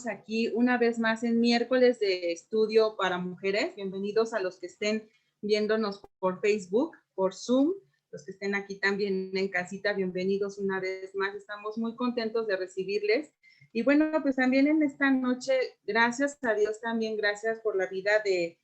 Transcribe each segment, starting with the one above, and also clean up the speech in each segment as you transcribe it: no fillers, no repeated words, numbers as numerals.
aquí una vez más en miércoles de estudio para mujeres. Bienvenidos a los que estén viéndonos por Facebook, por Zoom, los que estén aquí también en casita, bienvenidos una vez más. Estamos muy contentos de recibirles. Y bueno, pues también en esta noche, gracias a Dios también, gracias por la vida de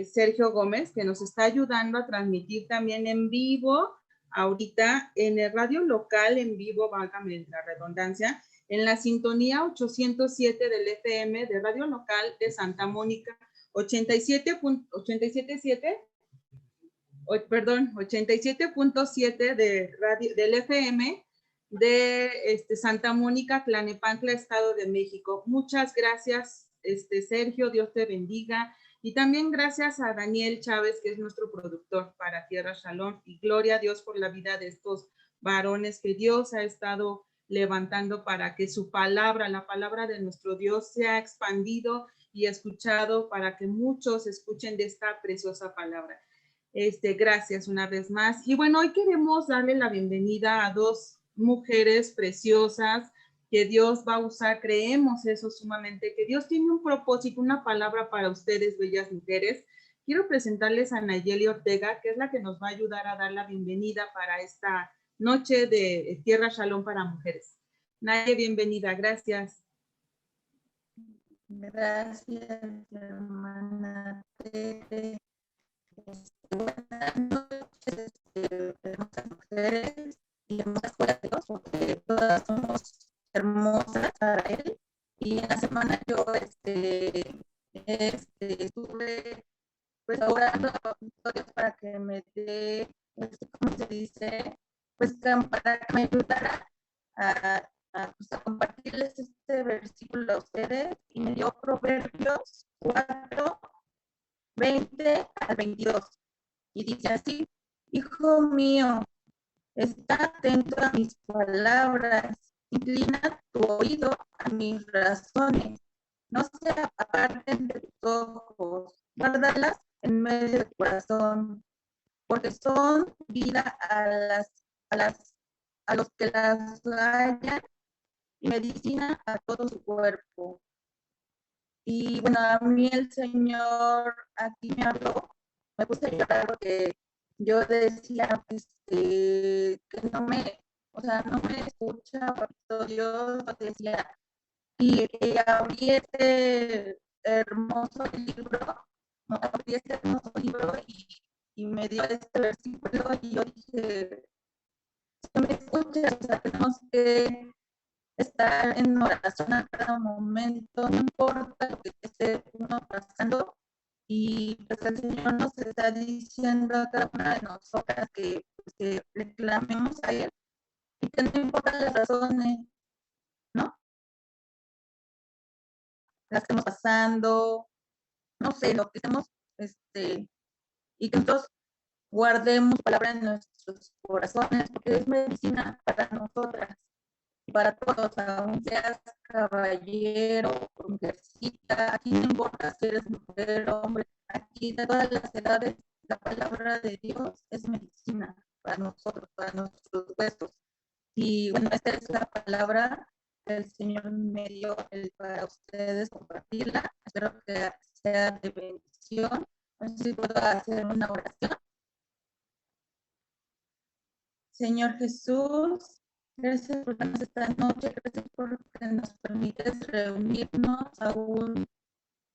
Sergio Gómez, que nos está ayudando a transmitir también en vivo, ahorita en el radio local en vivo, válgame la redundancia, en la sintonía 807 del FM de Radio Local de Santa Mónica, 87.7 de radio, del FM de Santa Mónica, Tlanepantla, Estado de México. Muchas gracias, Sergio, Dios te bendiga. Y también gracias a Daniel Chávez, que es nuestro productor para Tierra Shalom. Y gloria a Dios por la vida de estos varones que Dios ha estado levantando para que su palabra, la palabra de nuestro Dios, sea expandido y escuchado para que muchos escuchen de esta preciosa palabra. Gracias una vez más. Y bueno, hoy queremos darle la bienvenida a dos mujeres preciosas que Dios va a usar. Creemos eso sumamente, que Dios tiene un propósito, una palabra para ustedes, bellas mujeres. Quiero presentarles a Nayeli Ortega, que es la que nos va a ayudar a dar la bienvenida para esta noche de Tierra Shalom para mujeres. Nayeli, bienvenida. Gracias. Gracias, hermana Tere. Buenas noches, hermosas mujeres y hermosas fuera de Dios, porque todas somos hermosas para Él. Y en la semana yo estuve pues orando a Dios para que me dé, ¿cómo se dice? Pues para que me ayudara a compartirles este versículo a ustedes, y me dio Proverbios 4, 20 al 22. Y dice así: Hijo mío, está atento a mis palabras, inclina tu oído a mis razones, no se aparten de tus ojos, guárdalas en medio del corazón, porque son vida a los que las hallan y medicina a todo su cuerpo. Y bueno, a mí el Señor aquí me habló, me puse a llorar porque yo decía que no me, o sea, no me escucha, yo decía, y abrí este hermoso libro, y me dio este versículo, y yo dije, si me escuchas, o sea, tenemos que estar en oración a cada momento, no importa lo que esté uno pasando, y pues el Señor nos está diciendo a cada una de nosotras que le clamemos a Él, y que no importa las razones, ¿no? Las que estamos pasando, no sé, lo que estemos, y que nosotros guardemos palabra en nuestros corazones, porque es medicina para nosotras. Para todos, aún seas caballero, mujercita, aquí no importa si eres mujer o hombre, aquí de todas las edades, la palabra de Dios es medicina para nosotros, para nuestros huesos. Y bueno, esta es la palabra que el Señor me dio para ustedes compartirla. Espero que sea de bendición. No sé si puedo hacer una oración. Señor Jesús, gracias por darnos esta noche, gracias por que nos permites reunirnos aún,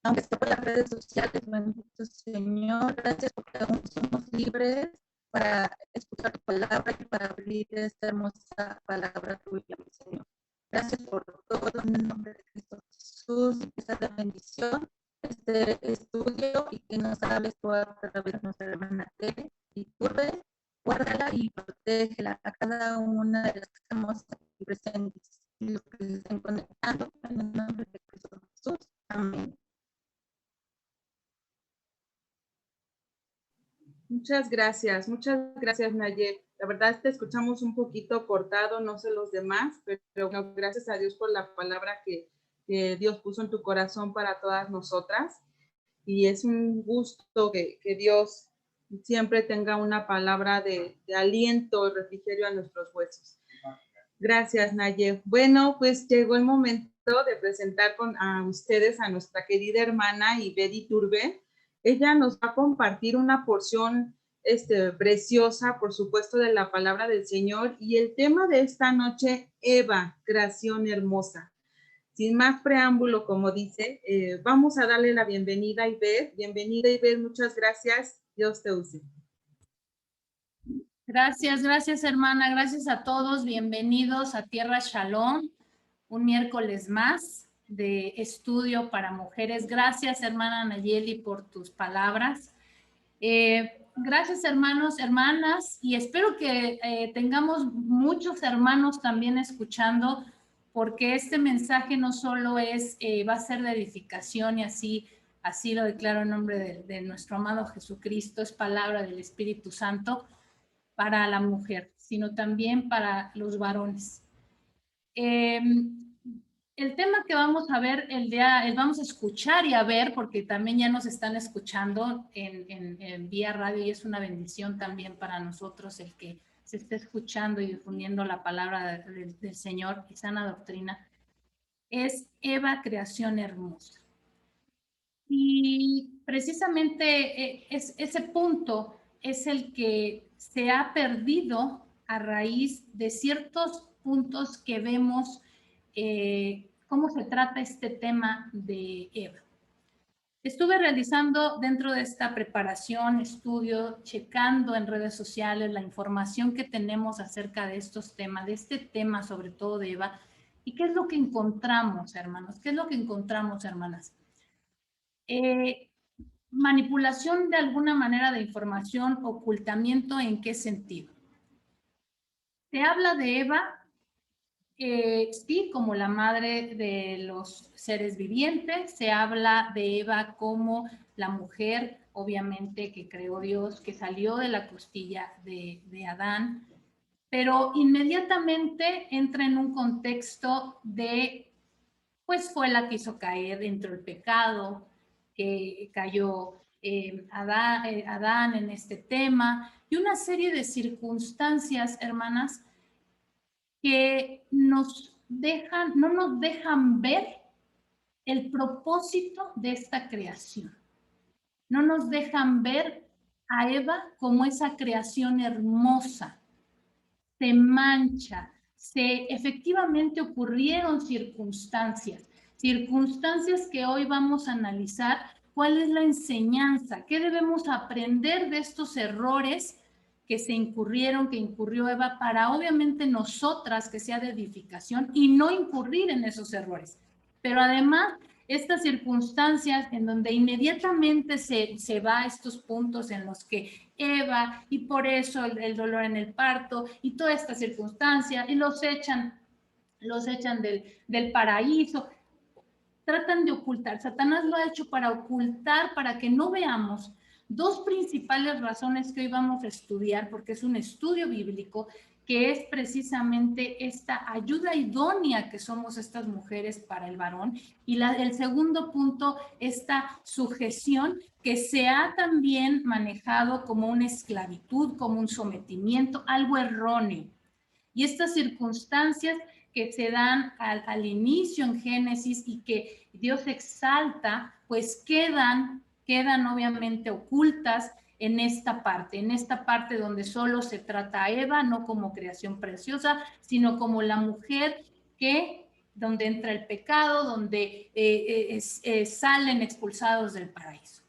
aunque esté por las redes sociales, bendito Señor. Gracias porque aún somos libres para escuchar tu palabra y para abrir esta hermosa palabra tuya, mi Señor. Gracias por todo en el nombre de Cristo Jesús, que sea de bendición este estudio y que nos hables tú a través de nuestra hermana Tere y Turbe. Guárdala y protégela a cada una de las que estamos aquí presentes y los que se estén conectando en el nombre de Cristo Jesús. Amén. Muchas gracias, Nayel. La verdad te escuchamos un poquito cortado, no sé los demás, pero gracias a Dios por la palabra que Dios puso en tu corazón para todas nosotras. Y es un gusto que Dios siempre tenga una palabra de aliento y refrigerio a nuestros huesos. Gracias, Nayel. Bueno, pues llegó el momento de presentar a ustedes a nuestra querida hermana Ivette Iturbe. Ella nos va a compartir una porción preciosa, por supuesto, de la palabra del Señor, y el tema de esta noche, Eva, creación hermosa. Sin más preámbulo, como dice, vamos a darle la bienvenida a Ivette. Bienvenida, Ivette, muchas gracias. Dios te use. Gracias, gracias hermana, gracias a todos, bienvenidos a Tierra Shalom, un miércoles más de estudio para mujeres. Gracias hermana Nayeli por tus palabras. Gracias hermanos, hermanas, y espero que tengamos muchos hermanos también escuchando, porque este mensaje no solo es, va a ser de edificación, y así lo declaro en nombre de nuestro amado Jesucristo, es palabra del Espíritu Santo para la mujer, sino también para los varones. El tema que vamos a ver, vamos a escuchar y a ver, porque también ya nos están escuchando en vía radio, y es una bendición también para nosotros el que se esté escuchando y difundiendo la palabra del Señor y sana doctrina, es Eva, creación hermosa. Y precisamente ese punto es el que se ha perdido a raíz de ciertos puntos que vemos cómo se trata este tema de Eva. Estuve realizando dentro de esta preparación, estudio, checando en redes sociales la información que tenemos acerca de estos temas, de este tema sobre todo de Eva. ¿Y qué es lo que encontramos, hermanos? ¿Qué es lo que encontramos, hermanas? Manipulación de alguna manera de información, ocultamiento, ¿en qué sentido? Se habla de Eva, sí, como la madre de los seres vivientes, se habla de Eva como la mujer, obviamente, que creó Dios, que salió de la costilla de Adán, pero inmediatamente entra en un contexto de, pues fue la que hizo caer dentro del pecado, que cayó Adán en este tema, y una serie de circunstancias, hermanas, que no nos dejan ver el propósito de esta creación. No nos dejan ver a Eva como esa creación hermosa. Se mancha, efectivamente ocurrieron circunstancias que hoy vamos a analizar. ¿Cuál es la enseñanza? ¿Qué debemos aprender de estos errores que incurrió Eva, para obviamente nosotras que sea de edificación y no incurrir en esos errores? Pero además, estas circunstancias en donde inmediatamente se va a estos puntos en los que Eva, y por eso el dolor en el parto y toda esta circunstancia, y los echan del paraíso, tratan de ocultar. Satanás lo ha hecho para ocultar, para que no veamos dos principales razones que hoy vamos a estudiar, porque es un estudio bíblico, que es precisamente esta ayuda idónea que somos estas mujeres para el varón, y el segundo punto, esta sujeción que se ha también manejado como una esclavitud, como un sometimiento, algo erróneo. Y estas circunstancias que se dan al inicio en Génesis y que Dios exalta, pues quedan obviamente ocultas en esta parte donde solo se trata a Eva, no como creación preciosa, sino como la mujer donde entra el pecado, donde salen expulsados del paraíso.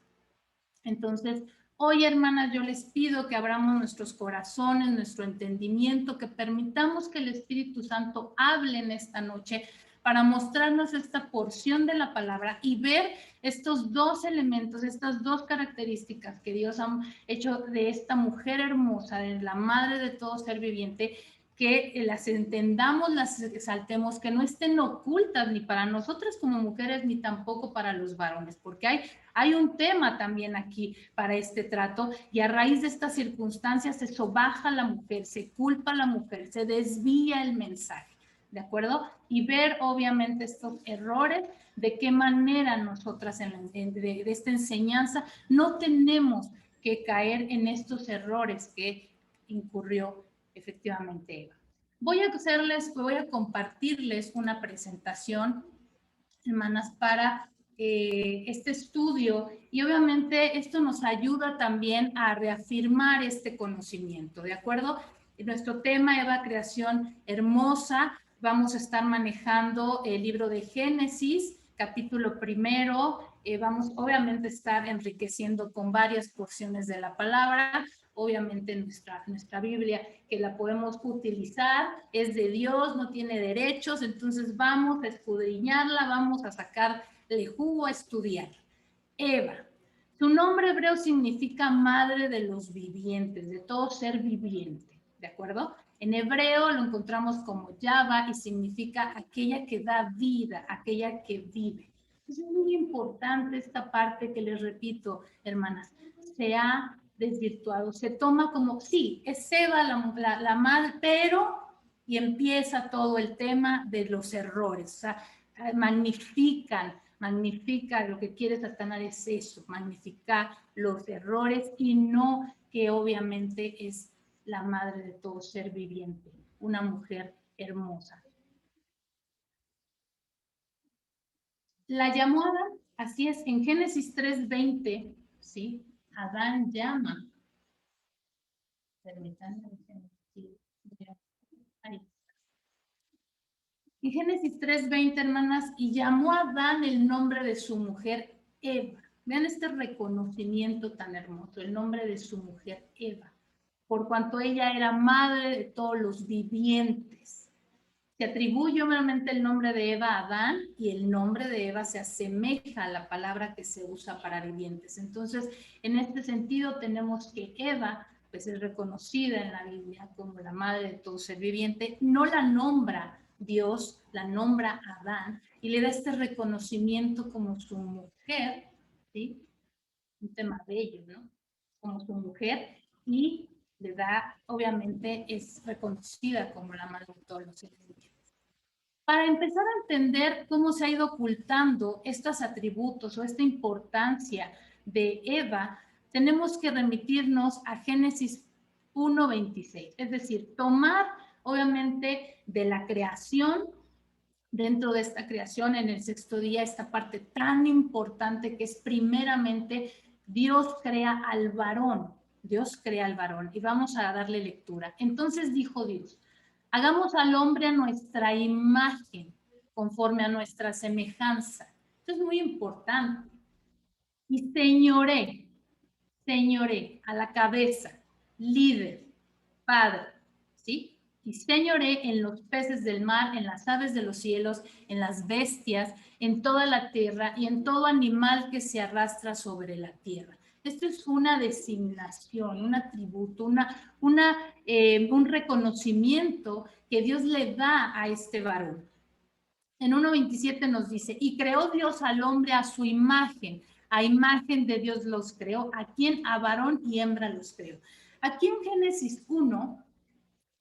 Entonces, hoy, hermanas, yo les pido que abramos nuestros corazones, nuestro entendimiento, que permitamos que el Espíritu Santo hable en esta noche para mostrarnos esta porción de la palabra y ver estos dos elementos, estas dos características que Dios ha hecho de esta mujer hermosa, de la madre de todo ser viviente, que las entendamos, las exaltemos, que no estén ocultas ni para nosotras como mujeres, ni tampoco para los varones, porque hay un tema también aquí para este trato, y a raíz de estas circunstancias se sobaja la mujer, se culpa a la mujer, se desvía el mensaje, ¿de acuerdo? Y ver obviamente estos errores, de qué manera nosotras de esta enseñanza no tenemos que caer en estos errores que incurrió efectivamente Eva. Voy a compartirles una presentación hermanas, para este estudio, y obviamente esto nos ayuda también a reafirmar este conocimiento, ¿de acuerdo? Nuestro tema, Eva, creación hermosa, vamos a estar manejando el libro de Génesis, capítulo 1, vamos obviamente a estar enriqueciendo con varias porciones de la palabra. Obviamente nuestra Biblia, que la podemos utilizar, es de Dios, no tiene derechos, entonces vamos a escudriñarla, vamos a sacarle jugo, a estudiar. Eva, su nombre hebreo significa madre de los vivientes, de todo ser viviente, ¿de acuerdo? En hebreo lo encontramos como Yava y significa aquella que da vida, aquella que vive. Es muy importante esta parte que les repito, hermanas, se ha desvirtuado, se toma como, sí, es Eva la madre, pero, y empieza todo el tema de los errores, o sea, magnifica, lo que quiere Satanás es eso, magnificar los errores y no que obviamente es la madre de todo ser viviente, una mujer hermosa. La llamó Adán, así es, en Génesis 3:20, ¿sí? Adán llama. Permítanme. Ahí. En Génesis 3:20, hermanas, y llamó a Adán el nombre de su mujer Eva. Vean este reconocimiento tan hermoso, el nombre de su mujer Eva, por cuanto ella era madre de todos los vivientes. Se atribuye obviamente el nombre de Eva a Adán y el nombre de Eva se asemeja a la palabra que se usa para vivientes. Entonces, en este sentido tenemos que Eva pues es reconocida en la Biblia como la madre de todo ser viviente, no la nombra Dios, la nombra Adán y le da este reconocimiento como su mujer, ¿sí? Un tema bello, ¿no? Como su mujer y le da, obviamente, es reconocida como la madre de todos los seres vivientes. Para empezar a entender cómo se ha ido ocultando estos atributos o esta importancia de Eva, tenemos que remitirnos a Génesis 1:26, es decir, tomar obviamente de la creación, dentro de esta creación en el sexto día, esta parte tan importante que es primeramente Dios crea al varón, Dios crea al varón y vamos a darle lectura. Entonces dijo Dios, hagamos al hombre a nuestra imagen, conforme a nuestra semejanza. Esto es muy importante. Y señoré a la cabeza, líder, padre, ¿sí? Y señoré en los peces del mar, en las aves de los cielos, en las bestias, en toda la tierra y en todo animal que se arrastra sobre la tierra. Esto es una designación, un atributo, un reconocimiento que Dios le da a este varón. En 1:27 nos dice, y creó Dios al hombre a su imagen, a imagen de Dios los creó, a quien a varón y hembra los creó. Aquí en Génesis 1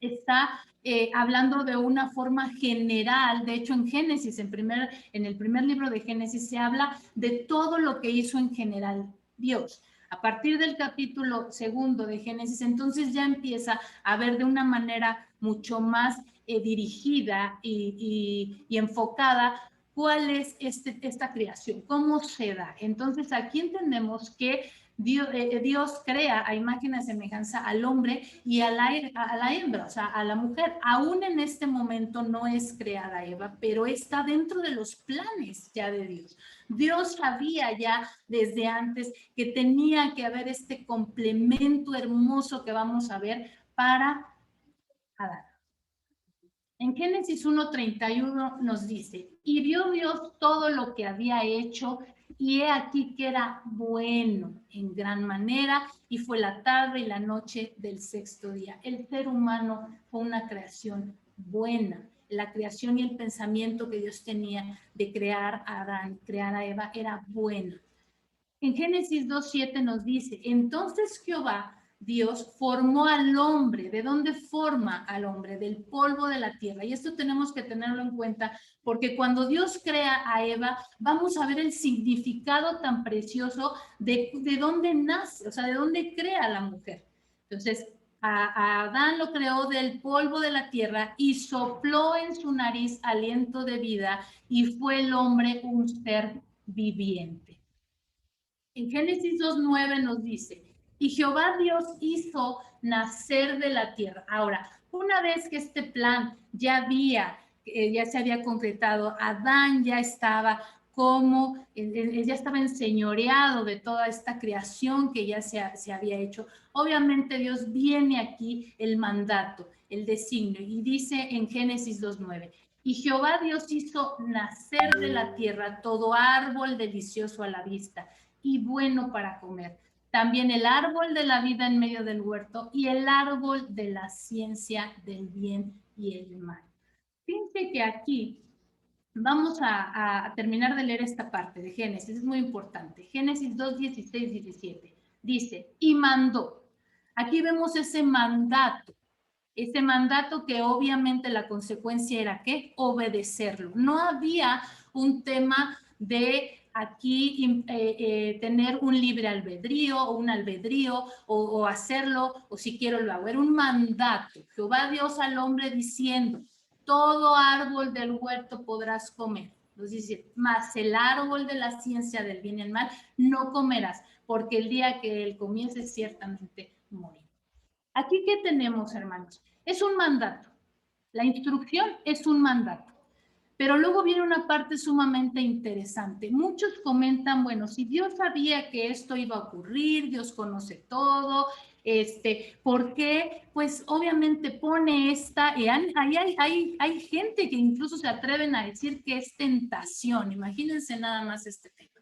está hablando de una forma general. De hecho, en Génesis, en el primer libro de Génesis, se habla de todo lo que hizo en general Dios. A partir del capítulo 2 de Génesis, entonces ya empieza a ver de una manera mucho más dirigida y enfocada cuál es esta creación, cómo se da. Entonces, aquí entendemos que Dios crea a imagen y semejanza al hombre y a la hembra, o sea, a la mujer. Aún en este momento no es creada Eva, pero está dentro de los planes ya de Dios. Dios sabía ya desde antes que tenía que haber este complemento hermoso que vamos a ver para Adán. En Génesis 1:31 nos dice, y vio Dios todo lo que había hecho, y he aquí que era bueno en gran manera, y fue la tarde y la noche del sexto día. El ser humano fue una creación buena. La creación y el pensamiento que Dios tenía de crear a Adán, crear a Eva, era bueno. En Génesis 2:7 nos dice, entonces Jehová Dios formó al hombre. ¿De dónde forma al hombre? Del polvo de la tierra. Y esto tenemos que tenerlo en cuenta porque cuando Dios crea a Eva, vamos a ver el significado tan precioso de dónde nace, o sea, de dónde crea a la mujer. Entonces, A Adán lo creó del polvo de la tierra y sopló en su nariz aliento de vida y fue el hombre un ser viviente. En Génesis 2:9 nos dice, y Jehová Dios hizo nacer de la tierra. Ahora, una vez que este plan ya se había concretado, Adán ya estaba ya estaba enseñoreado de toda esta creación que ya se había hecho. Obviamente Dios viene aquí el mandato, el designio, y dice en Génesis 2:9, y Jehová Dios hizo nacer de la tierra todo árbol delicioso a la vista y bueno para comer. También el árbol de la vida en medio del huerto y el árbol de la ciencia del bien y el mal. Fíjense que aquí vamos a terminar de leer esta parte de Génesis, es muy importante. Génesis 2:16, 17. Dice, y mandó. Aquí vemos ese mandato que obviamente la consecuencia era ¿qué? Obedecerlo. No había un tema de aquí tener un libre albedrío o un albedrío o hacerlo o si quiero lo hago. Era un mandato. Jehová Dios al hombre diciendo, todo árbol del huerto podrás comer. Nos dice, mas el árbol de la ciencia del bien y el mal no comerás, porque el día que él comiences ciertamente morirás. Aquí, ¿qué tenemos, hermanos? Es un mandato. La instrucción es un mandato. Pero luego viene una parte sumamente interesante. Muchos comentan, bueno, si Dios sabía que esto iba a ocurrir, Dios conoce todo, ¿por qué? Pues obviamente pone esta, y hay gente que incluso se atreven a decir que es tentación. Imagínense nada más este tema,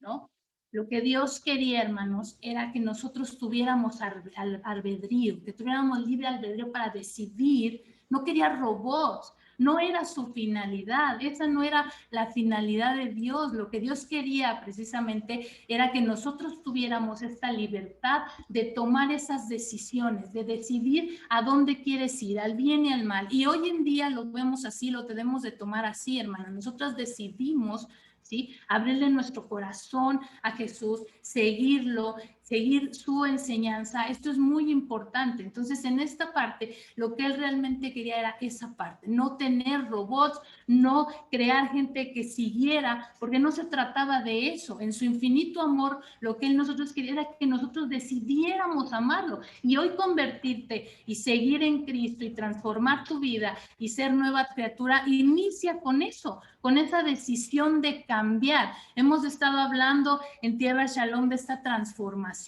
¿no? Lo que Dios quería, hermanos, era que nosotros tuviéramos albedrío, que tuviéramos libre albedrío para decidir. No quería robots, no era su finalidad, esa no era la finalidad de Dios. Lo que Dios quería precisamente era que nosotros tuviéramos esta libertad de tomar esas decisiones, de decidir a dónde quieres ir, al bien y al mal. Y hoy en día lo vemos así, lo debemos de tomar así, hermana. Nosotras decidimos, ¿sí? Abrirle nuestro corazón a Jesús, seguirlo, seguir su enseñanza. Esto es muy importante. Entonces, en esta parte, lo que él realmente quería era esa parte, no tener robots, no crear gente que siguiera, porque no se trataba de eso. En su infinito amor, lo que él nosotros quería era que nosotros decidiéramos amarlo. Y hoy convertirte y seguir en Cristo y transformar tu vida y ser nueva criatura, inicia con eso, con esa decisión de cambiar. Hemos estado hablando en Tierra Shalom de esta transformación,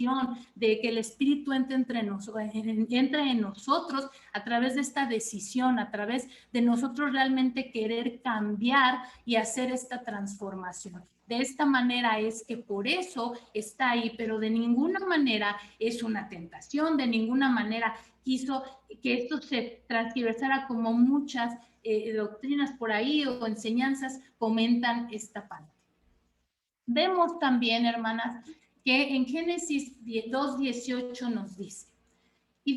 de que el Espíritu entre en nosotros a través de esta decisión, a través de nosotros realmente querer cambiar y hacer esta transformación. De esta manera es que por eso está ahí, pero de ninguna manera es una tentación, de ninguna manera quiso que esto se transversara como muchas doctrinas por ahí o enseñanzas comentan esta parte. Vemos también, hermanas, que en Génesis 2:18 nos dice, y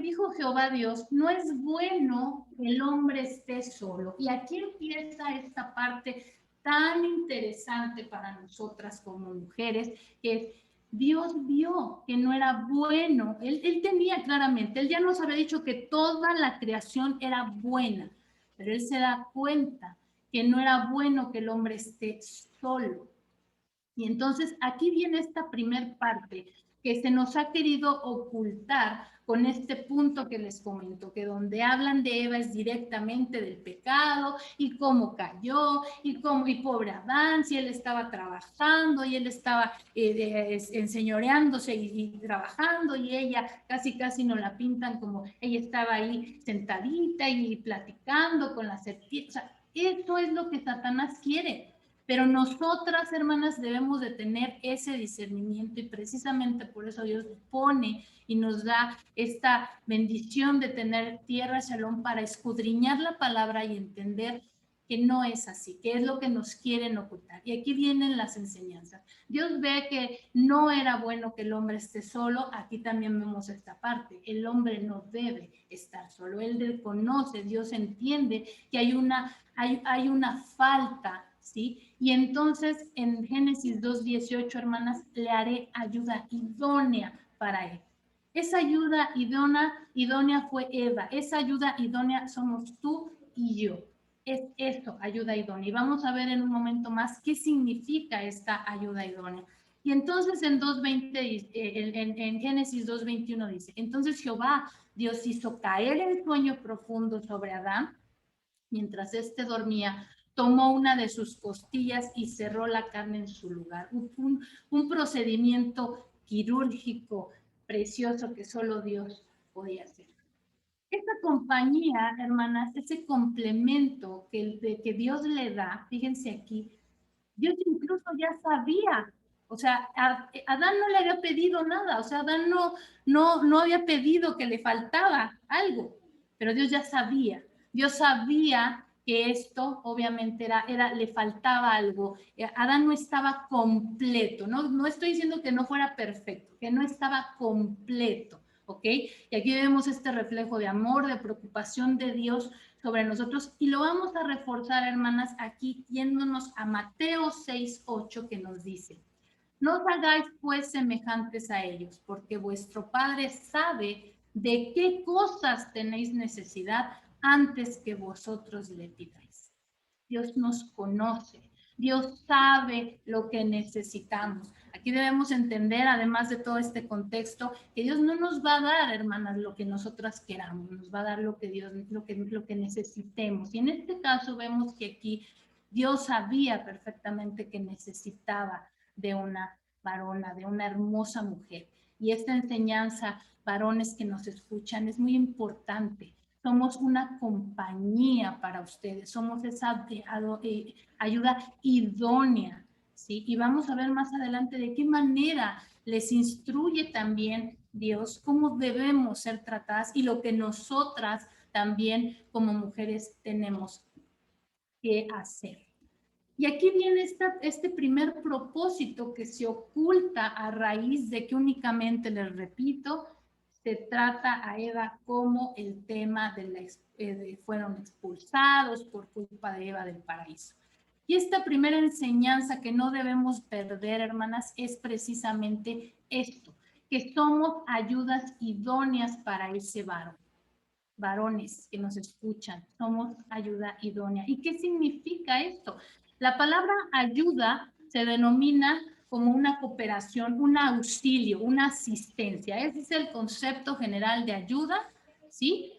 dijo Jehová Dios, no es bueno que el hombre esté solo. Y aquí empieza esta parte tan interesante para nosotras como mujeres, que Dios vio que no era bueno. Él tenía claramente, él ya nos había dicho que toda la creación era buena, pero él se da cuenta que no era bueno que el hombre esté solo. Y entonces aquí viene esta primer parte que se nos ha querido ocultar con este punto que les comento, que donde hablan de Eva es directamente del pecado y cómo cayó y pobre Adán, si él estaba trabajando y él estaba enseñoreándose y trabajando y ella casi no la pintan como ella estaba ahí sentadita y platicando con la serpiente. O sea, esto es lo que Satanás quiere. Pero nosotras, hermanas, debemos de tener ese discernimiento y precisamente por eso Dios pone y nos da esta bendición de tener tierra Shalom para escudriñar la palabra y entender que no es así, que es lo que nos quieren ocultar. Y aquí vienen las enseñanzas. Dios ve que no era bueno que el hombre esté solo. Aquí también vemos esta parte. El hombre no debe estar solo. Él reconoce, Dios entiende que hay una falta, ¿sí? Y entonces en Génesis 2:18, hermanas, le haré ayuda idónea para él. Esa ayuda idónea fue Eva. Esa ayuda idónea somos tú y yo. Es esto, ayuda idónea. Y vamos a ver en un momento más qué significa esta ayuda idónea. Y entonces en 2:20, en Génesis 2:21 dice, entonces Jehová, Dios hizo caer el sueño profundo sobre Adán, mientras éste dormía, tomó una de sus costillas y cerró la carne en su lugar. Un procedimiento quirúrgico precioso que solo Dios podía hacer. Esta compañía, hermanas, ese complemento que Dios le da, fíjense aquí, Dios incluso ya sabía, o sea, Adán no le había pedido nada, o sea, Adán no había pedido que le faltaba algo, pero Dios ya sabía. Dios sabía que esto obviamente le faltaba algo. Adán no estaba completo, no estoy diciendo que no fuera perfecto, que no estaba completo, ¿ok? Y aquí vemos este reflejo de amor, de preocupación de Dios sobre nosotros, y lo vamos a reforzar, hermanas, aquí yéndonos a Mateo 6:8, que nos dice, no os hagáis pues semejantes a ellos, porque vuestro Padre sabe de qué cosas tenéis necesidad antes que vosotros le pidáis. Dios nos conoce, Dios sabe lo que necesitamos. Aquí debemos entender, además de todo este contexto, que Dios no nos va a dar, hermanas, lo que nosotras queramos, nos va a dar lo que Dios, lo que necesitemos. Y en este caso vemos que aquí Dios sabía perfectamente que necesitaba de una varona, de una hermosa mujer. Y esta enseñanza, varones que nos escuchan, es muy importante. Somos una compañía para ustedes, somos esa ayuda idónea, ¿sí? Y vamos a ver más adelante de qué manera les instruye también Dios cómo debemos ser tratadas y lo que nosotras también como mujeres tenemos que hacer. Y aquí viene este primer propósito que se oculta a raíz de que únicamente, les repito, se trata a Eva como el tema fueron expulsados por culpa de Eva del paraíso. Y esta primera enseñanza que no debemos perder, hermanas, es precisamente esto, que somos ayudas idóneas para ese varón. Varones que nos escuchan, somos ayuda idónea. ¿Y qué significa esto? La palabra ayuda se denomina como una cooperación, un auxilio, una asistencia. Ese es el concepto general de ayuda, ¿sí?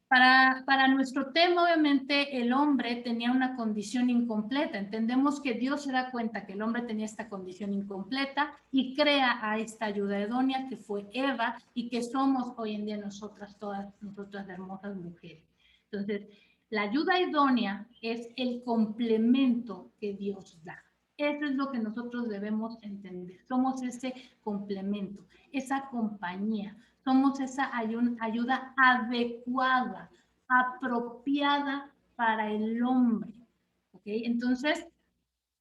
Para nuestro tema, obviamente, el hombre tenía una condición incompleta. Entendemos que Dios se da cuenta que el hombre tenía esta condición incompleta y crea a esta ayuda idónea que fue Eva y que somos hoy en día nosotras, todas nosotras hermosas mujeres. Entonces, la ayuda idónea es el complemento que Dios da. Eso es lo que nosotros debemos entender. Somos ese complemento, esa compañía. Somos esa ayuda adecuada, apropiada para el hombre. ¿Ok? Entonces,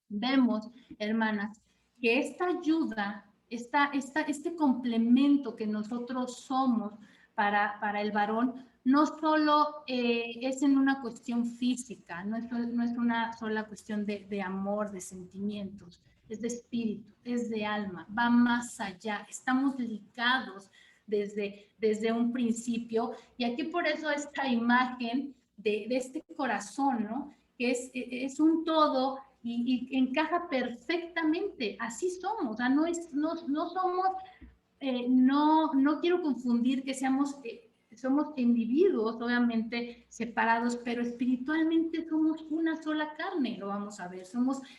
vemos, hermanas, que esta ayuda, este complemento que nosotros somos para el varón, no solo es en una cuestión física, no es una sola cuestión de amor, de sentimientos, es de espíritu, es de alma, va más allá, estamos ligados desde un principio, y aquí por eso esta imagen de este corazón, ¿no? Que es un todo y encaja perfectamente, así somos, o sea, no somos, no quiero confundir que somos individuos, obviamente separados, pero espiritualmente somos una sola carne, lo vamos a ver,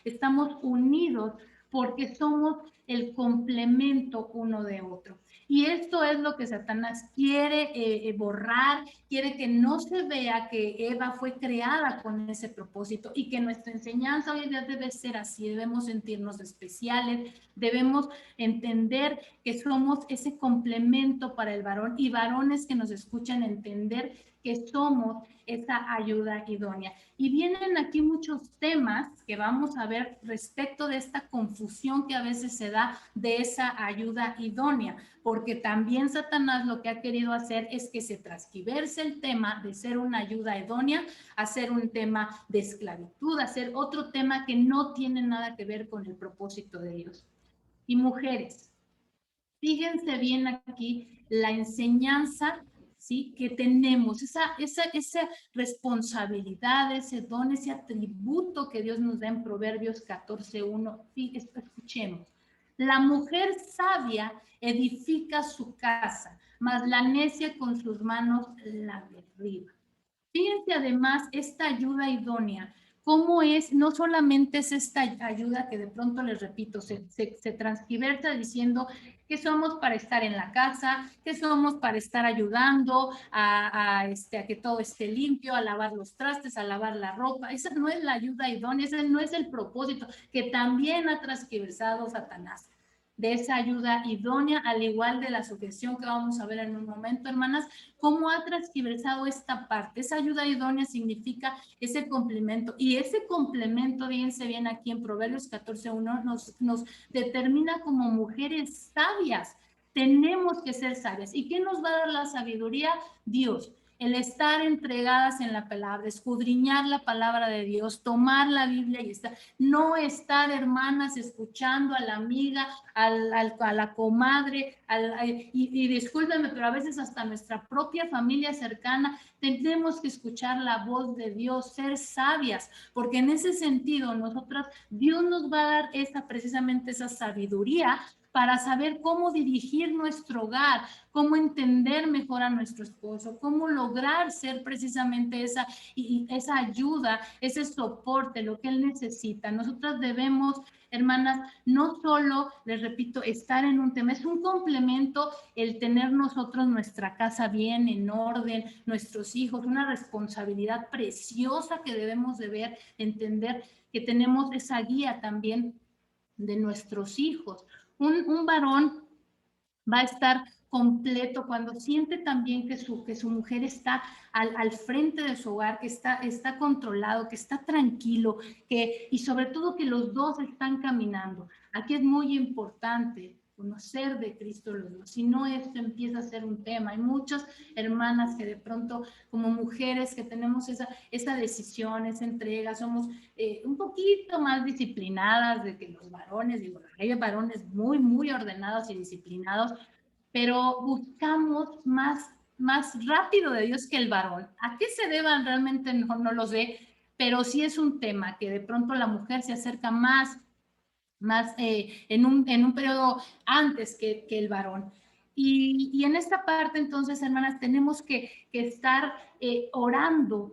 estamos unidos porque somos el complemento uno de otro. Y esto es lo que Satanás quiere borrar, quiere que no se vea que Eva fue creada con ese propósito y que nuestra enseñanza hoy en día debe ser así, debemos sentirnos especiales, debemos entender que somos ese complemento para el varón y varones que nos escuchan entender que somos esa ayuda idónea. Y vienen aquí muchos temas que vamos a ver respecto de esta confusión que a veces se da de esa ayuda idónea, porque también Satanás lo que ha querido hacer es que se transgiverse el tema de ser una ayuda idónea a ser un tema de esclavitud, a ser otro tema que no tiene nada que ver con el propósito de Dios. Y mujeres, Fíjense bien aquí la enseñanza, ¿sí?, que tenemos, esa responsabilidad, ese don, ese atributo que Dios nos da en Proverbios 14:1. Escuchemos. La mujer sabia edifica su casa, mas la necia con sus manos la derriba. Fíjense además esta ayuda idónea, cómo es, no solamente es esta ayuda que de pronto, les repito, se transgiversa diciendo que somos para estar en la casa, que somos para estar ayudando a que todo esté limpio, a lavar los trastes, a lavar la ropa. Esa no es la ayuda idónea, ese no es el propósito que también ha transgiversado Satanás de esa ayuda idónea, al igual de la sujeción que vamos a ver en un momento, hermanas, cómo ha transgiversado esta parte. Esa ayuda idónea significa ese complemento, y ese complemento, fíjense bien aquí en Proverbios 14:1, nos determina como mujeres sabias. Tenemos que ser sabias. ¿Y qué nos va a dar la sabiduría? Dios. El estar entregadas en la palabra, escudriñar la palabra de Dios, tomar la Biblia y no estar, hermanas, escuchando a la amiga, a la comadre, y discúlpenme, pero a veces hasta nuestra propia familia cercana. Tenemos que escuchar la voz de Dios, ser sabias, porque en ese sentido nosotras, Dios nos va a dar precisamente esa sabiduría para saber cómo dirigir nuestro hogar, cómo entender mejor a nuestro esposo, cómo lograr ser precisamente esa ayuda, ese soporte, lo que él necesita. Nosotras debemos, hermanas, no solo, les repito, estar en un tema, es un complemento el tener nosotros nuestra casa bien, en orden, nuestros hijos, una responsabilidad preciosa que debemos de ver, entender que tenemos esa guía también de nuestros hijos. Un varón va a estar completo cuando siente también que su mujer está al frente de su hogar, que está controlado, que está tranquilo, y sobre todo que los dos están caminando. Aquí es muy importante conocer de Cristo los dos, si no esto empieza a ser un tema. Hay muchas hermanas que de pronto, como mujeres que tenemos esa decisión, esa entrega, somos un poquito más disciplinadas de que los varones. Digo, hay varones muy, muy ordenados y disciplinados, pero buscamos más rápido de Dios que el varón. ¿A qué se deban? Realmente no lo sé, pero sí es un tema que de pronto la mujer se acerca más en un periodo antes que el varón. Y en esta parte, entonces, hermanas, tenemos que estar orando,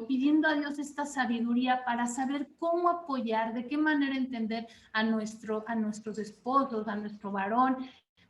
pidiendo a Dios esta sabiduría para saber cómo apoyar, de qué manera entender a nuestros esposos, a nuestro varón,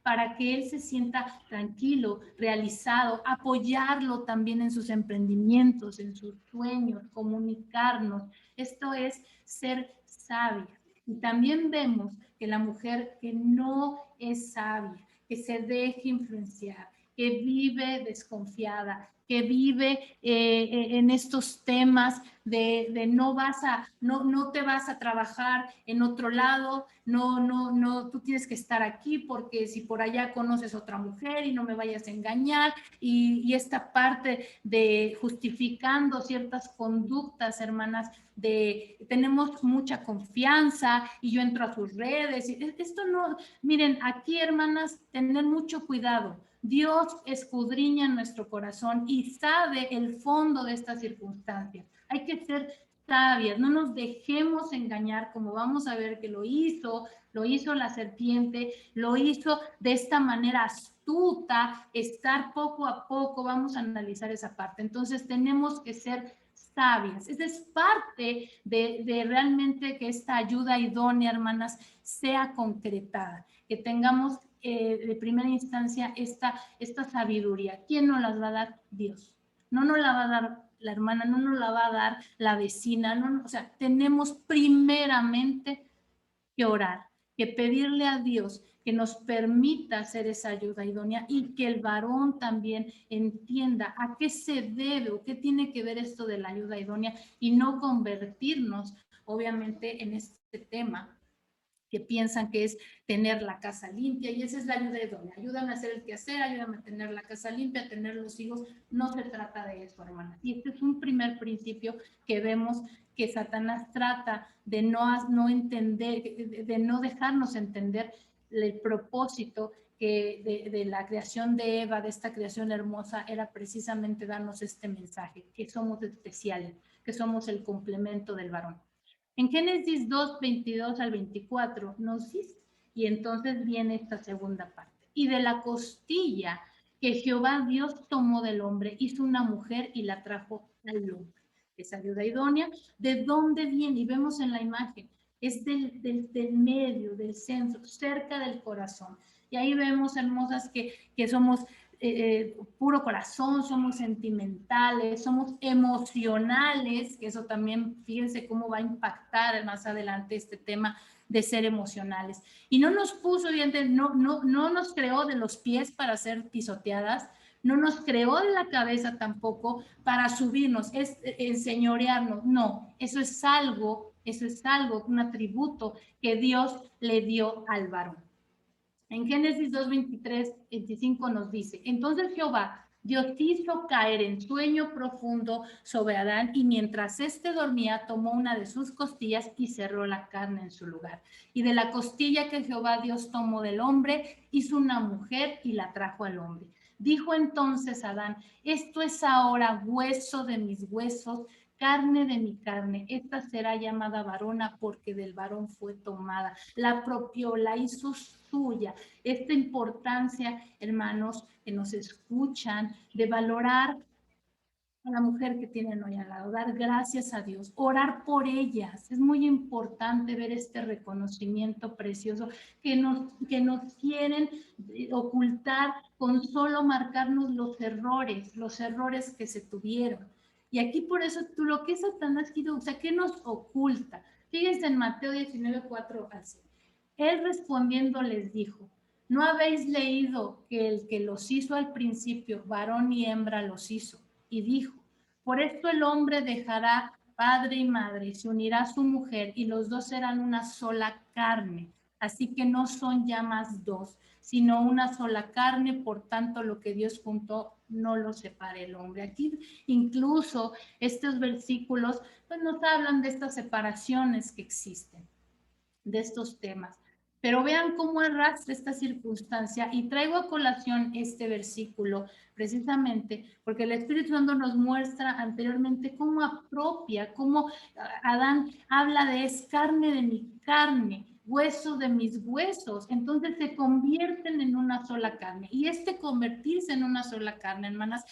para que él se sienta tranquilo, realizado, apoyarlo también en sus emprendimientos, en sus sueños, comunicarnos. Esto es ser sabia. Y también vemos que la mujer que no es sabia, que se deja influenciar, que vive desconfiada, que vive en estos temas de no te vas a trabajar en otro lado, no, tú tienes que estar aquí porque si por allá conoces otra mujer y no me vayas a engañar, y esta parte de justificando ciertas conductas, hermanas, tenemos mucha confianza y yo entro a sus redes. Esto no, miren, aquí, hermanas, tener mucho cuidado. Dios escudriña nuestro corazón y sabe el fondo de estas circunstancias. Hay que ser sabias, no nos dejemos engañar, como vamos a ver que lo hizo la serpiente, lo hizo de esta manera astuta, estar poco a poco. Vamos a analizar esa parte. Entonces tenemos que ser sabias. Esa es parte de realmente que esta ayuda idónea, hermanas, sea concretada, que tengamos de primera instancia esta sabiduría. ¿Quién nos las va a dar? Dios. No nos la va a dar la hermana, no nos la va a dar la vecina, o sea, tenemos primeramente que orar, que pedirle a Dios que nos permita hacer esa ayuda idónea, y que el varón también entienda a qué se debe o qué tiene que ver esto de la ayuda idónea, y no convertirnos, obviamente, en este tema que piensan que es tener la casa limpia, y esa es la ayuda idónea. Ayúdame a hacer el quehacer, ayúdame a tener la casa limpia, a tener los hijos. No se trata de eso, hermanas. Y este es un primer principio que vemos que Satanás trata de no entender, de no dejarnos entender el propósito de la creación de Eva, de esta creación hermosa, era precisamente darnos este mensaje, que somos especiales, que somos el complemento del varón. En Génesis 2, 22 al 24 nos dice, y entonces viene esta segunda parte. Y de la costilla que Jehová Dios tomó del hombre, hizo una mujer y la trajo al hombre. Esa ayuda idónea, ¿de dónde viene? Y vemos en la imagen, es del medio, del centro, cerca del corazón. Y ahí vemos, hermosas, que somos puro corazón, somos sentimentales, somos emocionales, que eso también, fíjense cómo va a impactar más adelante este tema de ser emocionales. Y no nos puso, no nos creó de los pies para ser pisoteadas, no nos creó de la cabeza tampoco para subirnos, es enseñorearnos, no, eso es algo, un atributo que Dios le dio al varón. En Génesis 2, 23, 25 nos dice, entonces Jehová Dios hizo caer en sueño profundo sobre Adán y mientras éste dormía tomó una de sus costillas y cerró la carne en su lugar. Y de la costilla que Jehová Dios tomó del hombre hizo una mujer y la trajo al hombre. Dijo entonces Adán, esto es ahora hueso de mis huesos, carne de mi carne, esta será llamada varona porque del varón fue tomada. La apropió, la hizo suya. Esta importancia, hermanos, que nos escuchan, de valorar a la mujer que tienen hoy al lado, dar gracias a Dios, orar por ellas. Es muy importante ver este reconocimiento precioso que nos quieren ocultar con solo marcarnos los errores que se tuvieron. Y aquí por eso lo que es Satanás, o sea, ¿qué nos oculta? Fíjense en Mateo 19, 4 así. Él respondiendo les dijo, ¿no habéis leído que el que los hizo al principio, varón y hembra los hizo? Y dijo, por esto el hombre dejará padre y madre y se unirá a su mujer y los dos serán una sola carne. Así que no son ya más dos, sino una sola carne, por tanto lo que Dios juntó no lo separe el hombre. Aquí incluso estos versículos pues, nos hablan de estas separaciones que existen, de estos temas. Pero vean cómo arrastra esta circunstancia y traigo a colación este versículo precisamente porque el Espíritu Santo nos muestra anteriormente cómo apropia, cómo Adán habla de es carne de mi carne, hueso de mis huesos, entonces se convierten en una sola carne. Y este convertirse en una sola carne, hermanas,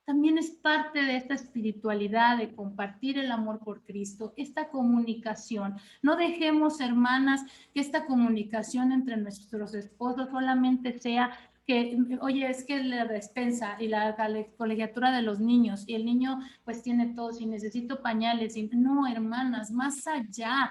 también es parte de esta espiritualidad, de compartir el amor por Cristo, esta comunicación. No dejemos, hermanas, que esta comunicación entre nuestros esposos solamente sea que, oye, es que la despensa y la colegiatura de los niños y el niño pues tiene todo, si necesito pañales. Y, no, hermanas, más allá.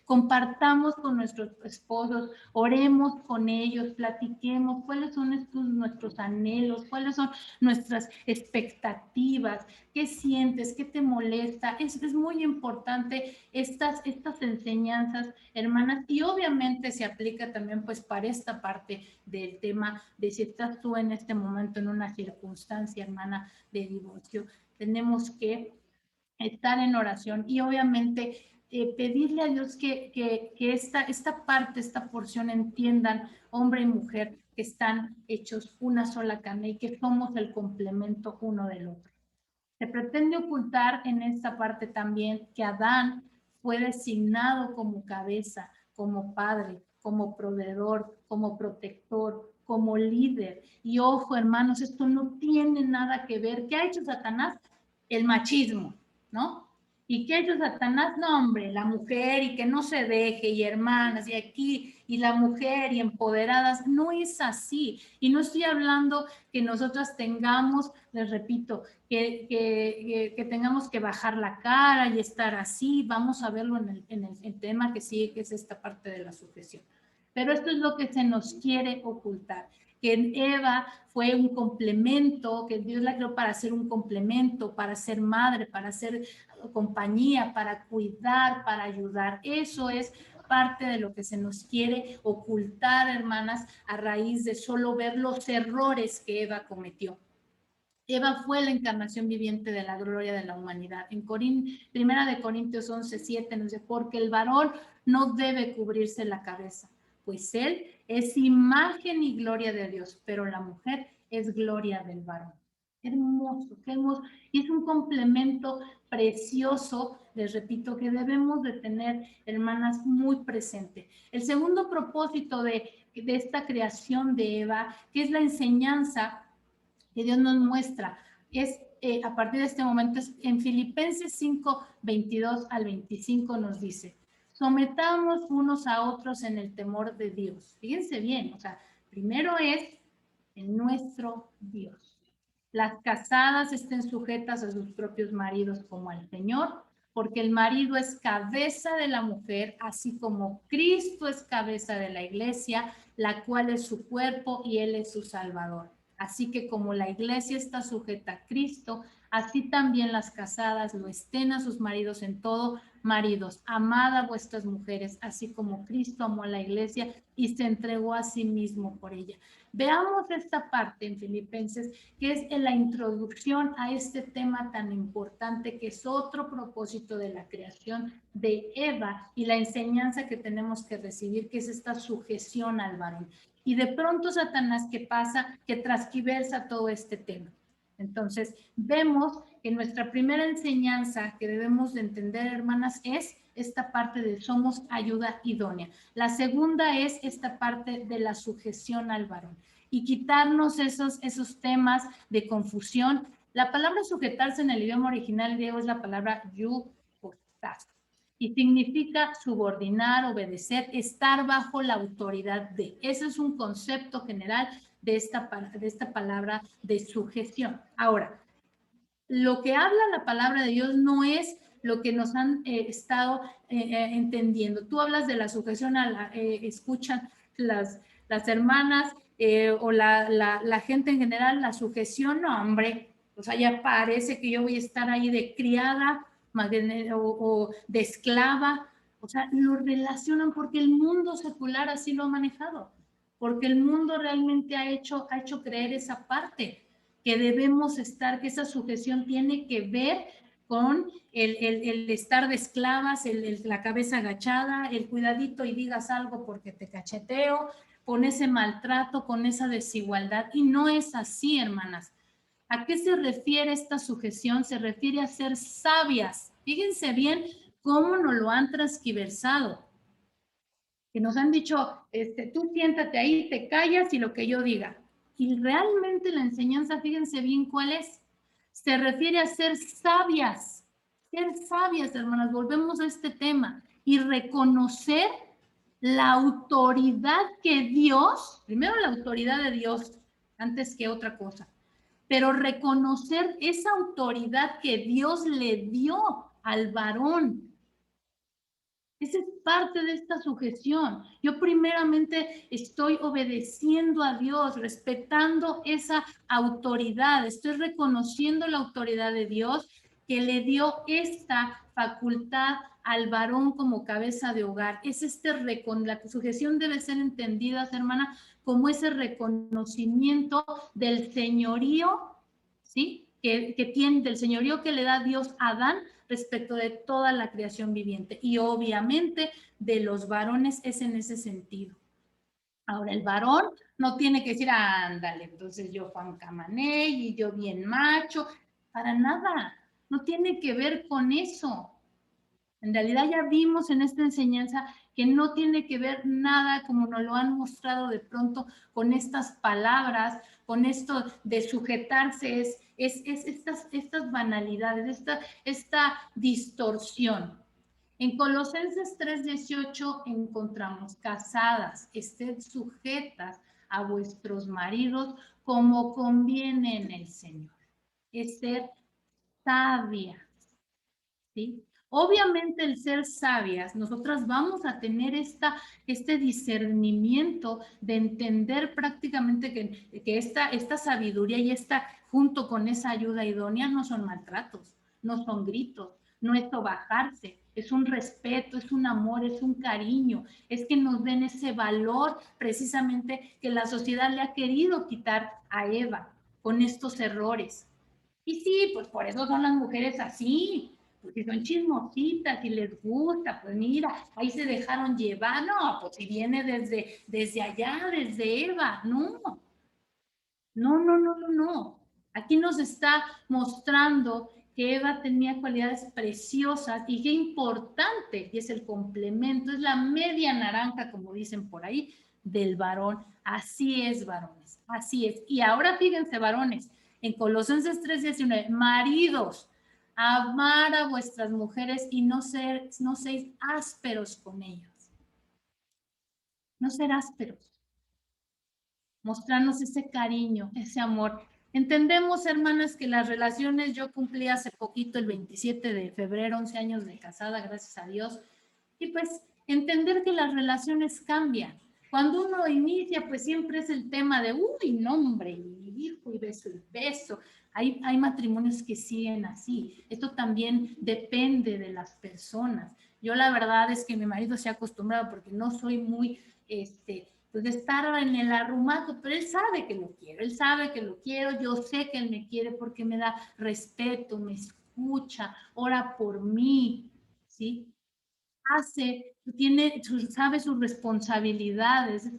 Compartamos con nuestros esposos, oremos con ellos, platiquemos cuáles son nuestros anhelos, cuáles son nuestras expectativas, qué sientes, qué te molesta. Es muy importante estas enseñanzas, hermanas, y obviamente se aplica también pues para esta parte del tema de si estás tú en este momento en una circunstancia, hermana, de divorcio. Tenemos que estar en oración y obviamente pedirle a Dios que esta parte, esta porción entiendan, hombre y mujer, que están hechos una sola carne y que somos el complemento uno del otro. Se pretende ocultar en esta parte también que Adán fue designado como cabeza, como padre, como proveedor, como protector, como líder. Y ojo, hermanos, esto no tiene nada que ver. ¿Qué ha hecho Satanás? El machismo, ¿no? ¿Y qué ha hecho Satanás? No, hombre, la mujer y que no se deje, y hermanas, y aquí, y la mujer, y empoderadas. No es así. Y no estoy hablando que nosotras tengamos, les repito, que tengamos que bajar la cara y estar así. Vamos a verlo en el tema que sigue, que es esta parte de la sujeción. Pero esto es lo que se nos quiere ocultar, que Eva fue un complemento, que Dios la creó para ser un complemento, para ser madre, para ser compañía, para cuidar, para ayudar. Eso es parte de lo que se nos quiere ocultar, hermanas, a raíz de solo ver los errores que Eva cometió. Eva fue la encarnación viviente de la gloria de la humanidad. En Primera de Corintios 11:7 nos dice, porque el varón no debe cubrirse la cabeza, pues él es imagen y gloria de Dios, pero la mujer es gloria del varón. Hermoso, qué hermoso. Y es un complemento precioso, les repito, que debemos de tener, hermanas, muy presente. El segundo propósito de esta creación de Eva, que es la enseñanza que Dios nos muestra, es a partir de este momento, en Filipenses 5, 22 al 25 nos dice, sometamos unos a otros en el temor de Dios. Fíjense bien, o sea, primero es en nuestro Dios. Las casadas estén sujetas a sus propios maridos como al Señor, porque el marido es cabeza de la mujer, así como Cristo es cabeza de la iglesia, la cual es su cuerpo y Él es su Salvador. Así que como la iglesia está sujeta a Cristo, así también las casadas lo estén a sus maridos en todo. Maridos, amad a vuestras mujeres, así como Cristo amó a la iglesia y se entregó a sí mismo por ella. Veamos esta parte en Filipenses, que es en la introducción a este tema tan importante, que es otro propósito de la creación de Eva y la enseñanza que tenemos que recibir, que es esta sujeción al varón. Y de pronto Satanás, ¿qué pasa? Que transquiversa todo este tema. Entonces, vemos que nuestra primera enseñanza que debemos de entender, hermanas, es esta parte de somos ayuda idónea. La segunda es esta parte de la sujeción al varón y quitarnos esos temas de confusión. La palabra sujetarse en el idioma original griego es la palabra yupostas y significa subordinar, obedecer, estar bajo la autoridad de. Ese es un concepto general de esta palabra de sujeción. Ahora, lo que habla la palabra de Dios no es lo que nos han estado entendiendo. Tú hablas de la sujeción escuchan las hermanas o la gente en general, la sujeción, no, hombre, o sea, ya parece que yo voy a estar ahí de criada o de esclava. O sea, lo relacionan porque el mundo secular así lo ha manejado, porque el mundo realmente ha hecho creer esa parte, que debemos estar, que esa sujeción tiene que ver con el estar de esclavas, la cabeza agachada, el cuidadito y digas algo porque te cacheteo, con ese maltrato, con esa desigualdad. Y no es así, hermanas. ¿A qué se refiere esta sujeción? Se refiere a ser sabias. Fíjense bien cómo nos lo han transquiversado. Que nos han dicho, tú siéntate ahí, te callas y lo que yo diga. Y realmente la enseñanza, fíjense bien cuál es. Se refiere a ser sabias, hermanas. Volvemos a este tema y reconocer la autoridad que Dios, primero la autoridad de Dios antes que otra cosa, pero reconocer esa autoridad que Dios le dio al varón. Esa es parte de esta sujeción. Yo primeramente estoy obedeciendo a Dios, respetando esa autoridad, estoy reconociendo la autoridad de Dios que le dio esta facultad al varón como cabeza de hogar. Es la sujeción debe ser entendida, hermana, como ese reconocimiento del señorío, ¿sí? Que tiene, del señorío que le da Dios a Adán respecto de toda la creación viviente. Y obviamente de los varones es en ese sentido. Ahora, el varón no tiene que decir, ándale, entonces yo Juan Camané y yo bien macho, para nada, no tiene que ver con eso. En realidad ya vimos en esta enseñanza que no tiene que ver nada, como nos lo han mostrado de pronto con estas palabras, con esto de sujetarse, es estas banalidades, esta distorsión. En Colosenses 3:18 encontramos, casadas, estén sujetas a vuestros maridos como conviene en el Señor. Es ser sabias, ¿sí? Obviamente el ser sabias, nosotras vamos a tener este discernimiento de entender prácticamente que esta sabiduría y junto con esa ayuda idónea no son maltratos, no son gritos, no es sobajarse, es un respeto, es un amor, es un cariño, es que nos den ese valor precisamente que la sociedad le ha querido quitar a Eva con estos errores. Y sí, pues por eso son las mujeres así. porque son chismositas y les gusta, pues mira, ahí se dejaron llevar, no, pues si viene desde allá, desde Eva, no. No. Aquí nos está mostrando que Eva tenía cualidades preciosas y qué importante, y es el complemento, es la media naranja, como dicen por ahí, del varón. Así es, varones, así es. Y ahora fíjense, varones, en Colosenses 3:19, maridos, amar a vuestras mujeres y no seis ásperos con ellas. No ser ásperos. Mostrarnos ese cariño, ese amor. Entendemos, hermanas, que las relaciones, yo cumplí hace poquito, el 27 de febrero, 11 años de casada, gracias a Dios, y pues entender que las relaciones cambian. Cuando uno inicia, pues siempre es el tema de, uy, nombre, hijo y beso. Hay matrimonios que siguen así. Esto también depende de las personas. Yo la verdad es que mi marido se ha acostumbrado porque no soy muy, pues de estar en el arrumato, pero él sabe que lo quiero, él sabe que lo quiero, yo sé que él me quiere porque me da respeto, me escucha, ora por mí, ¿sí? Sabe sus responsabilidades,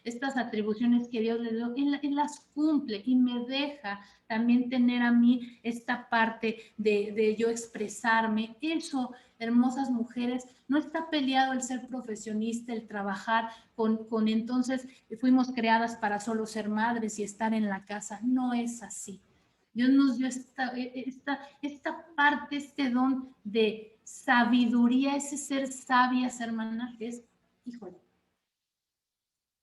estas atribuciones que Dios le dio, él las cumple y me deja también tener a mí esta parte de yo expresarme. Eso, hermosas mujeres, no está peleado el ser profesionista, el trabajar con entonces fuimos creadas para solo ser madres y estar en la casa. No es así. Dios nos dio esta parte, este don de sabiduría, ese ser sabias, hermanas, que es, híjole,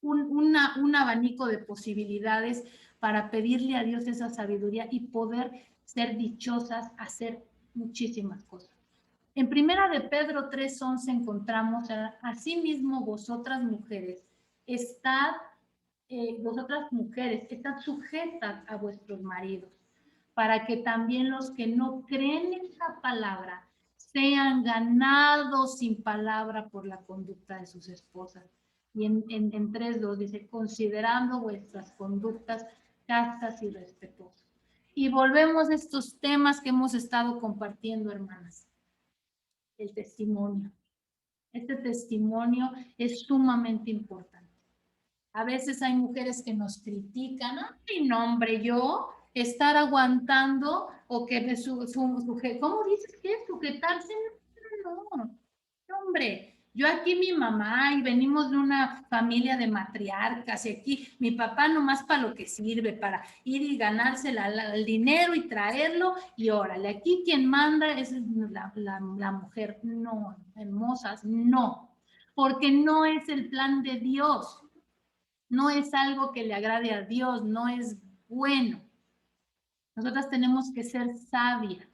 un abanico de posibilidades para pedirle a Dios esa sabiduría y poder ser dichosas, hacer muchísimas cosas. En primera de Pedro 3:11 encontramos, asimismo vosotras mujeres, estad sujetas a vuestros maridos, para que también los que no creen en la palabra sean ganados sin palabra por la conducta de sus esposas. Y en 3:2 dice, considerando vuestras conductas castas y respetuosas. Y volvemos a estos temas que hemos estado compartiendo, hermanas. El testimonio. Este testimonio es sumamente importante. A veces hay mujeres que nos critican, ay, no, hombre, yo estar aguantando o que ¿cómo dices que es sujetarse? No, hombre, yo aquí mi mamá y venimos de una familia de matriarcas y aquí mi papá nomás para lo que sirve, para ir y ganarse el dinero y traerlo y órale, aquí quien manda es la mujer. No, hermosas, no, porque no es el plan de Dios. No es algo que le agrade a Dios, no es bueno. Nosotras tenemos que ser sabias.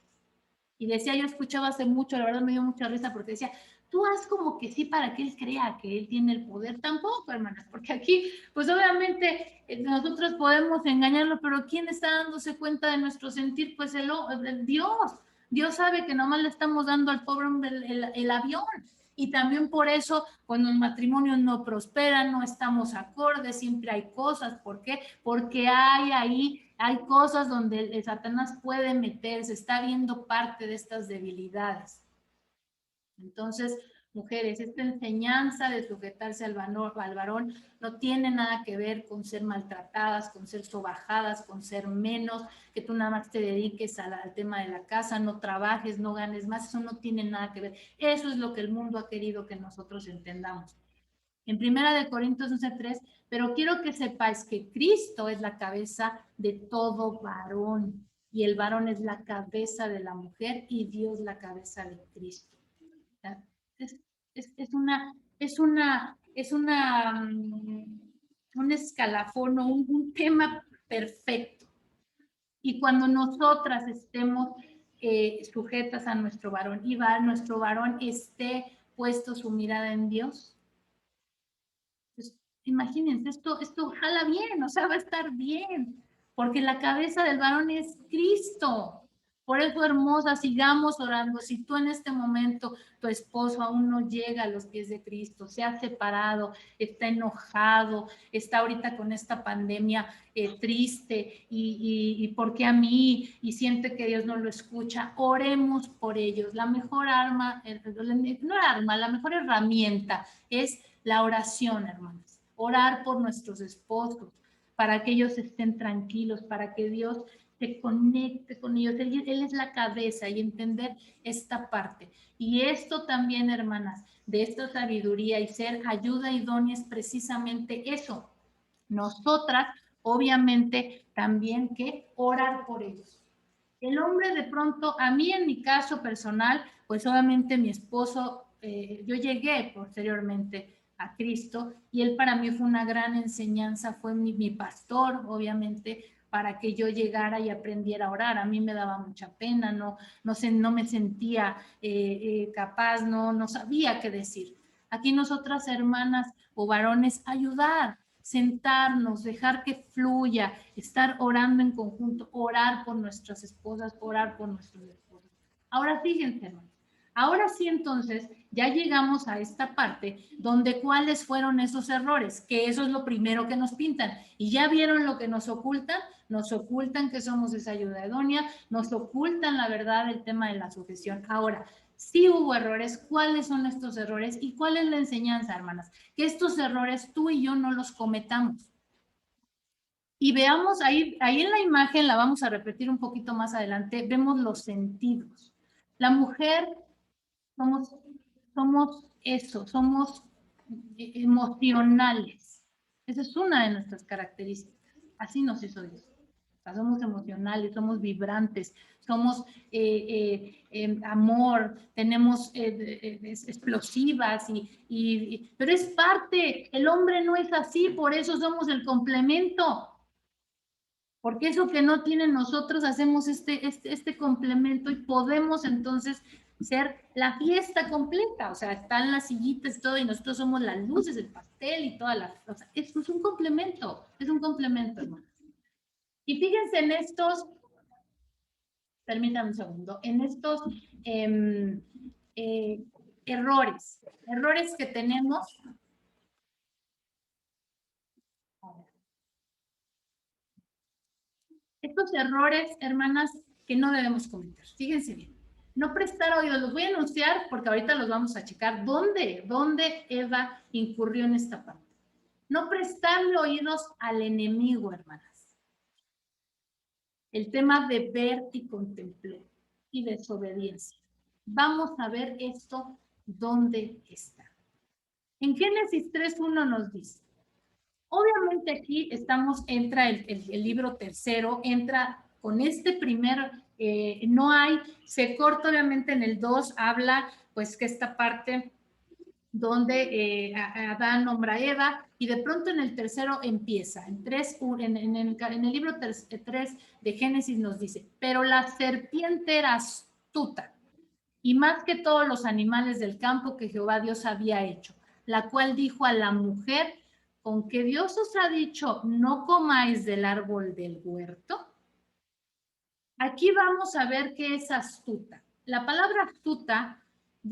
Y decía, yo escuchaba hace mucho, la verdad me dio mucha risa porque decía, tú haz como que sí para que él crea que él tiene el poder. Tampoco, hermanas, porque aquí, pues obviamente nosotros podemos engañarlo, pero ¿quién está dándose cuenta de nuestro sentir? Pues el Dios. Dios sabe que nomás le estamos dando al pobre hombre el avión. Y también por eso, cuando el matrimonio no prospera, no estamos acordes, siempre hay cosas. ¿Por qué? Porque hay cosas donde el Satanás puede meterse, está viendo parte de estas debilidades. Entonces, mujeres, esta enseñanza de sujetarse al varón no tiene nada que ver con ser maltratadas, con ser sobajadas, con ser menos, que tú nada más te dediques al tema de la casa, no trabajes, no ganes más, eso no tiene nada que ver. Eso es lo que el mundo ha querido que nosotros entendamos. En 1 Corintios 11:3, pero quiero que sepáis que Cristo es la cabeza de todo varón y el varón es la cabeza de la mujer y Dios la cabeza de Cristo. Es un escalafón o un tema perfecto. Y cuando nosotras estemos sujetas a nuestro varón y nuestro varón esté puesto su mirada en Dios, pues, imagínense, esto jala bien, o sea, va a estar bien, porque la cabeza del varón es Cristo. Por eso, hermosa, sigamos orando. Si tú en este momento, tu esposo aún no llega a los pies de Cristo, se ha separado, está enojado, está ahorita con esta pandemia triste y ¿por qué a mí? Y siente que Dios no lo escucha, oremos por ellos. La mejor arma, no arma, la mejor herramienta es la oración, hermanas. Orar por nuestros esposos, para que ellos estén tranquilos, para que Dios se conecte con ellos. Él es la cabeza y entender esta parte. Y esto también, hermanas, de esta sabiduría y ser ayuda idónea es precisamente eso. Nosotras, obviamente, también que orar por ellos. El hombre de pronto, a mí en mi caso personal, pues obviamente mi esposo, yo llegué posteriormente a Cristo y él para mí fue una gran enseñanza, fue mi pastor, obviamente, para que yo llegara y aprendiera a orar. A mí me daba mucha pena, no me sentía capaz, no sabía qué decir. Aquí nosotras, hermanas o varones, ayudar, sentarnos, dejar que fluya, estar orando en conjunto, orar por nuestras esposas, orar por nuestros esposos. Ahora fíjense, hermanos. Ahora sí, entonces, ya llegamos a esta parte donde cuáles fueron esos errores, que eso es lo primero que nos pintan. Y ya vieron lo que nos ocultan que somos esa ayuda idónea, nos ocultan la verdad del tema de la sujeción. Ahora, sí hubo errores, ¿cuáles son estos errores? ¿Y cuál es la enseñanza, hermanas? Que estos errores tú y yo no los cometamos. Y veamos, ahí en la imagen, la vamos a repetir un poquito más adelante, vemos los sentidos. La mujer somos eso, somos emocionales. Esa es una de nuestras características. Así nos hizo Dios. O sea, somos emocionales, somos vibrantes, somos amor, tenemos explosivas, pero es parte. El hombre no es así, por eso somos el complemento. Porque eso que no tienen nosotros, hacemos este complemento y podemos entonces ser la fiesta completa. O sea, están las sillitas y todo, y nosotros somos las luces, el pastel y todas las. O sea, esto es un complemento, hermano. Y fíjense en estos, permítanme un segundo, en estos errores que tenemos. Estos errores, hermanas, que no debemos cometer. Fíjense bien. No prestar oídos, los voy a anunciar porque ahorita los vamos a checar. ¿Dónde Eva incurrió en esta parte? No prestarle oídos al enemigo, hermanas. El tema de ver y contemplar y desobediencia. Vamos a ver esto, ¿dónde está? En Génesis 3:1 nos dice, obviamente aquí entra el libro tercero, entra con este primer, no hay, se corta obviamente en el 2, habla pues que esta parte donde Adán nombra a Eva y de pronto en el tercero empieza, en el libro 3 de Génesis nos dice, pero la serpiente era astuta y más que todos los animales del campo que Jehová Dios había hecho, la cual dijo a la mujer, con que Dios os ha dicho, no comáis del árbol del huerto. Aquí vamos a ver qué es astuta. La palabra astuta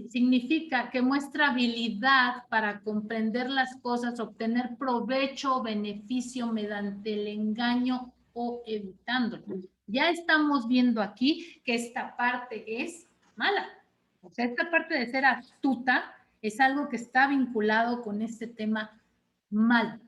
significa que muestra habilidad para comprender las cosas, obtener provecho o beneficio mediante el engaño o evitándolo. Ya estamos viendo aquí que esta parte es mala. O sea, esta parte de ser astuta es algo que está vinculado con este tema mal.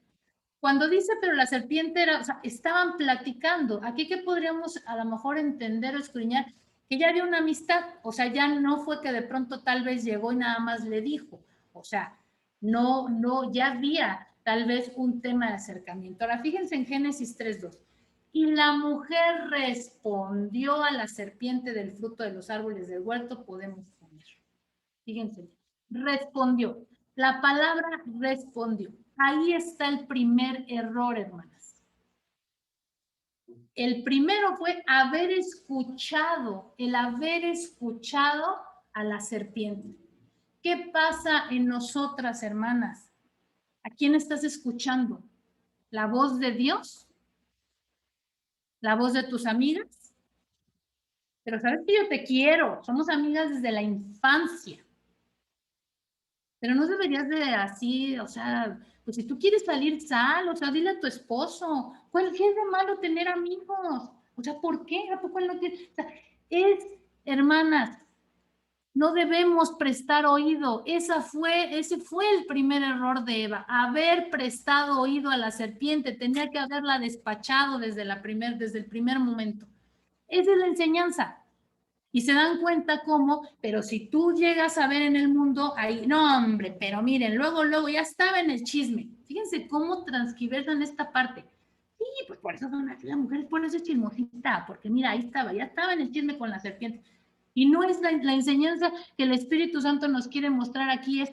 Cuando dice, pero la serpiente era, o sea, estaban platicando. Aquí que podríamos a lo mejor entender o escudriñar que ya había una amistad, o sea, ya no fue que de pronto tal vez llegó y nada más le dijo, o sea, ya había tal vez un tema de acercamiento. Ahora, fíjense en Génesis 3:2. Y la mujer respondió a la serpiente del fruto de los árboles del huerto, podemos comer. Fíjense, respondió. La palabra respondió. Ahí está el primer error, hermanas. El primero fue el haber escuchado a la serpiente. ¿Qué pasa en nosotras, hermanas? ¿A quién estás escuchando? ¿La voz de Dios? ¿La voz de tus amigas? pero sabes que yo te quiero, somos amigas desde la infancia. Pero no deberías de así, o sea, pues si tú quieres salir, sal, o sea, dile a tu esposo, ¿qué es de malo tener amigos? O sea, ¿por qué? ¿A poco él no tiene? O sea, hermanas, no debemos prestar oído. Ese fue el primer error de Eva, haber prestado oído a la serpiente. Tenía que haberla despachado desde el primer momento. Esa es la enseñanza. Y se dan cuenta cómo, pero si tú llegas a ver en el mundo, ahí, no hombre, pero miren, luego ya estaba en el chisme. Fíjense cómo transquiversan esta parte. Sí, pues por eso son así las mujeres, por eso es chismosita, porque mira, ahí estaba, ya estaba en el chisme con la serpiente. Y no es la enseñanza que el Espíritu Santo nos quiere mostrar aquí, es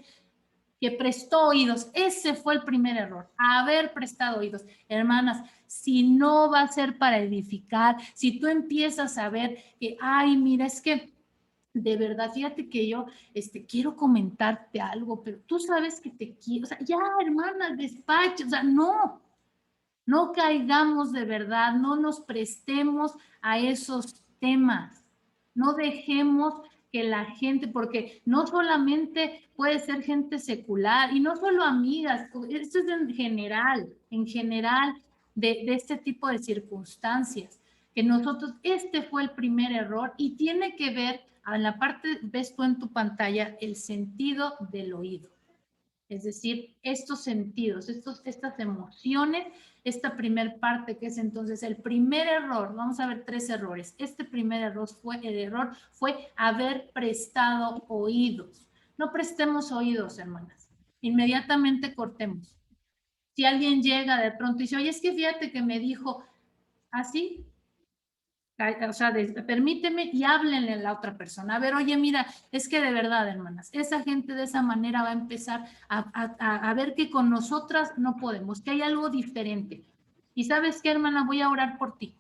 que prestó oídos. Ese fue el primer error, haber prestado oídos. Hermanas, si no va a ser para edificar, si tú empiezas a ver que, ay, mira, es que de verdad, fíjate que yo quiero comentarte algo, pero tú sabes que te quiero, o sea, ya, hermanas, despacho, o sea, no caigamos de verdad, no nos prestemos a esos temas, no dejemos que la gente, porque no solamente puede ser gente secular y no solo amigas, esto es en general de este tipo de circunstancias, que nosotros, este fue el primer error y tiene que ver, en la parte, ves tú en tu pantalla, el sentido del oído. Es decir, estos sentidos, estas emociones, esta primer parte que es entonces el primer error, vamos a ver 3 errores. Este primer error fue haber prestado oídos. No prestemos oídos, hermanas. Inmediatamente cortemos. Si alguien llega de pronto y dice, oye, es que fíjate que me dijo así, o sea, permíteme y háblenle a la otra persona. A ver, oye, mira, es que de verdad, hermanas, esa gente de esa manera va a empezar a ver que con nosotras no podemos, que hay algo diferente. Y sabes qué, hermana, voy a orar por ti,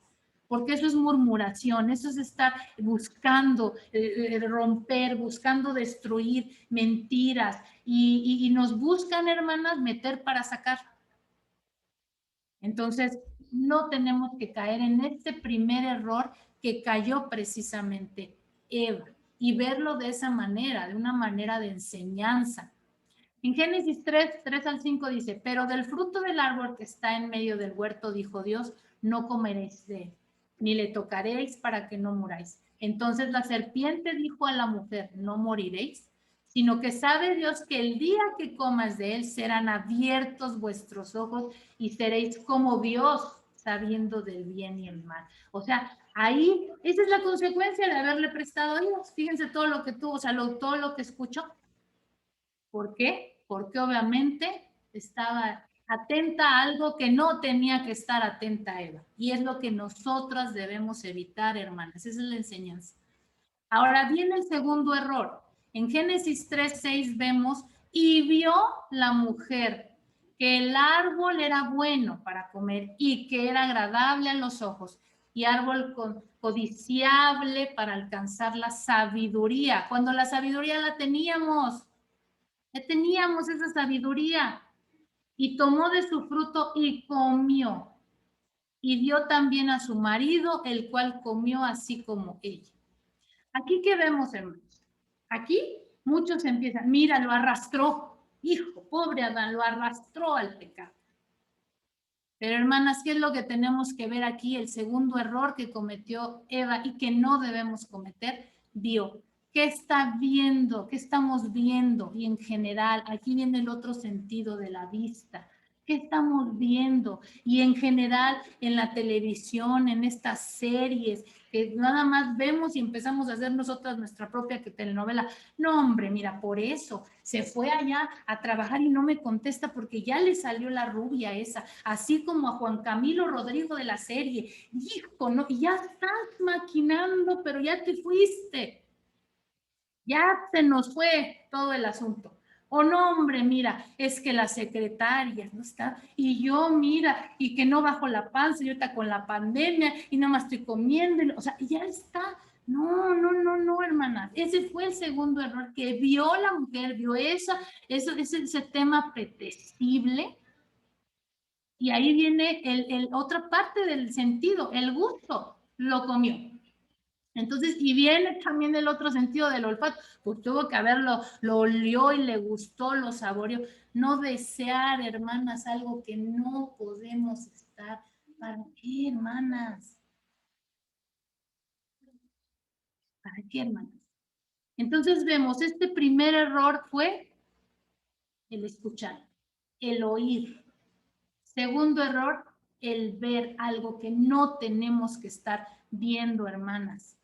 porque eso es murmuración, eso es estar buscando romper, buscando destruir mentiras y nos buscan, hermanas, meter para sacar. Entonces, no tenemos que caer en este primer error que cayó precisamente Eva y verlo de esa manera, de una manera de enseñanza. En Génesis 3 al 5 dice, pero del fruto del árbol que está en medio del huerto, dijo Dios, no comeréis de él, ni le tocaréis para que no muráis. Entonces la serpiente dijo a la mujer, no moriréis, sino que sabe Dios que el día que comas de él serán abiertos vuestros ojos y seréis como Dios, sabiendo del bien y el mal. O sea, ahí, esa es la consecuencia de haberle prestado oídos. Fíjense todo lo que tuvo, o sea, todo lo que escuchó. ¿Por qué? Porque obviamente estaba atenta a algo que no tenía que estar atenta Eva. Y es lo que nosotras debemos evitar, hermanas. Esa es la enseñanza. Ahora viene el segundo error. En Génesis 3:6 vemos, y vio la mujer que el árbol era bueno para comer y que era agradable a los ojos y árbol codiciable para alcanzar la sabiduría. Cuando la sabiduría la teníamos, ya teníamos esa sabiduría. Y tomó de su fruto y comió. Y dio también a su marido, el cual comió así como ella. Aquí, ¿qué vemos, hermanos? Aquí muchos empiezan, mira, lo arrastró. Hijo, pobre Adán, lo arrastró al pecado. Pero, hermanas, ¿qué es lo que tenemos que ver aquí? El segundo error que cometió Eva y que no debemos cometer, vio. ¿Qué está viendo? ¿Qué estamos viendo? Y en general, aquí viene el otro sentido de la vista. ¿Qué estamos viendo? Y en general, en la televisión, en estas series, que nada más vemos y empezamos a hacer nosotras nuestra propia telenovela. No, hombre, mira, por eso se fue allá a trabajar y no me contesta porque ya le salió la rubia esa, así como a Juan Camilo Rodrigo de la serie. Hijo, no, ya estás maquinando, pero ya te fuiste. Ya se nos fue todo el asunto. O no, hombre, mira, es que la secretaria no está, y yo, mira, y que no bajo la panza, yo está con la pandemia, y nada más estoy comiendo, o sea, ya está. No, hermana. Ese fue el segundo error que vio la mujer, vio ese tema apetecible, y ahí viene otra parte del sentido, el gusto, lo comió. Entonces, y viene también el otro sentido del olfato, pues tuvo que haberlo, lo olió y le gustó, lo saboreó. No desear, hermanas, algo que no podemos estar. ¿Para qué, hermanas? ¿Para qué, hermanas? Entonces vemos, este primer error fue el escuchar, el oír. Segundo error, el ver algo que no tenemos que estar viendo, hermanas.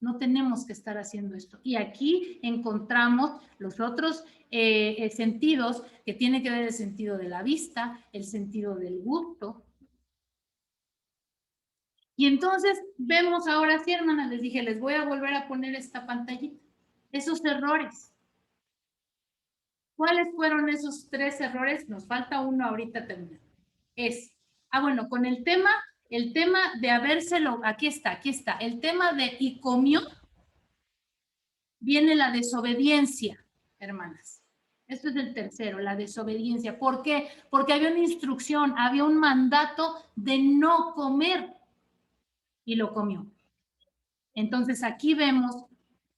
No tenemos que estar haciendo esto. Y aquí encontramos los otros sentidos que tiene que ver el sentido de la vista, el sentido del gusto. Y entonces vemos ahora sí, hermanas, les dije, les voy a volver a poner esta pantallita. Esos errores. ¿Cuáles fueron esos 3 errores? Nos falta uno ahorita terminar. Bueno, con el tema de habérselo, aquí está, el tema de y comió, viene la desobediencia, hermanas. Esto es el tercero, la desobediencia. ¿Por qué? Porque había una instrucción, había un mandato de no comer y lo comió. Entonces aquí vemos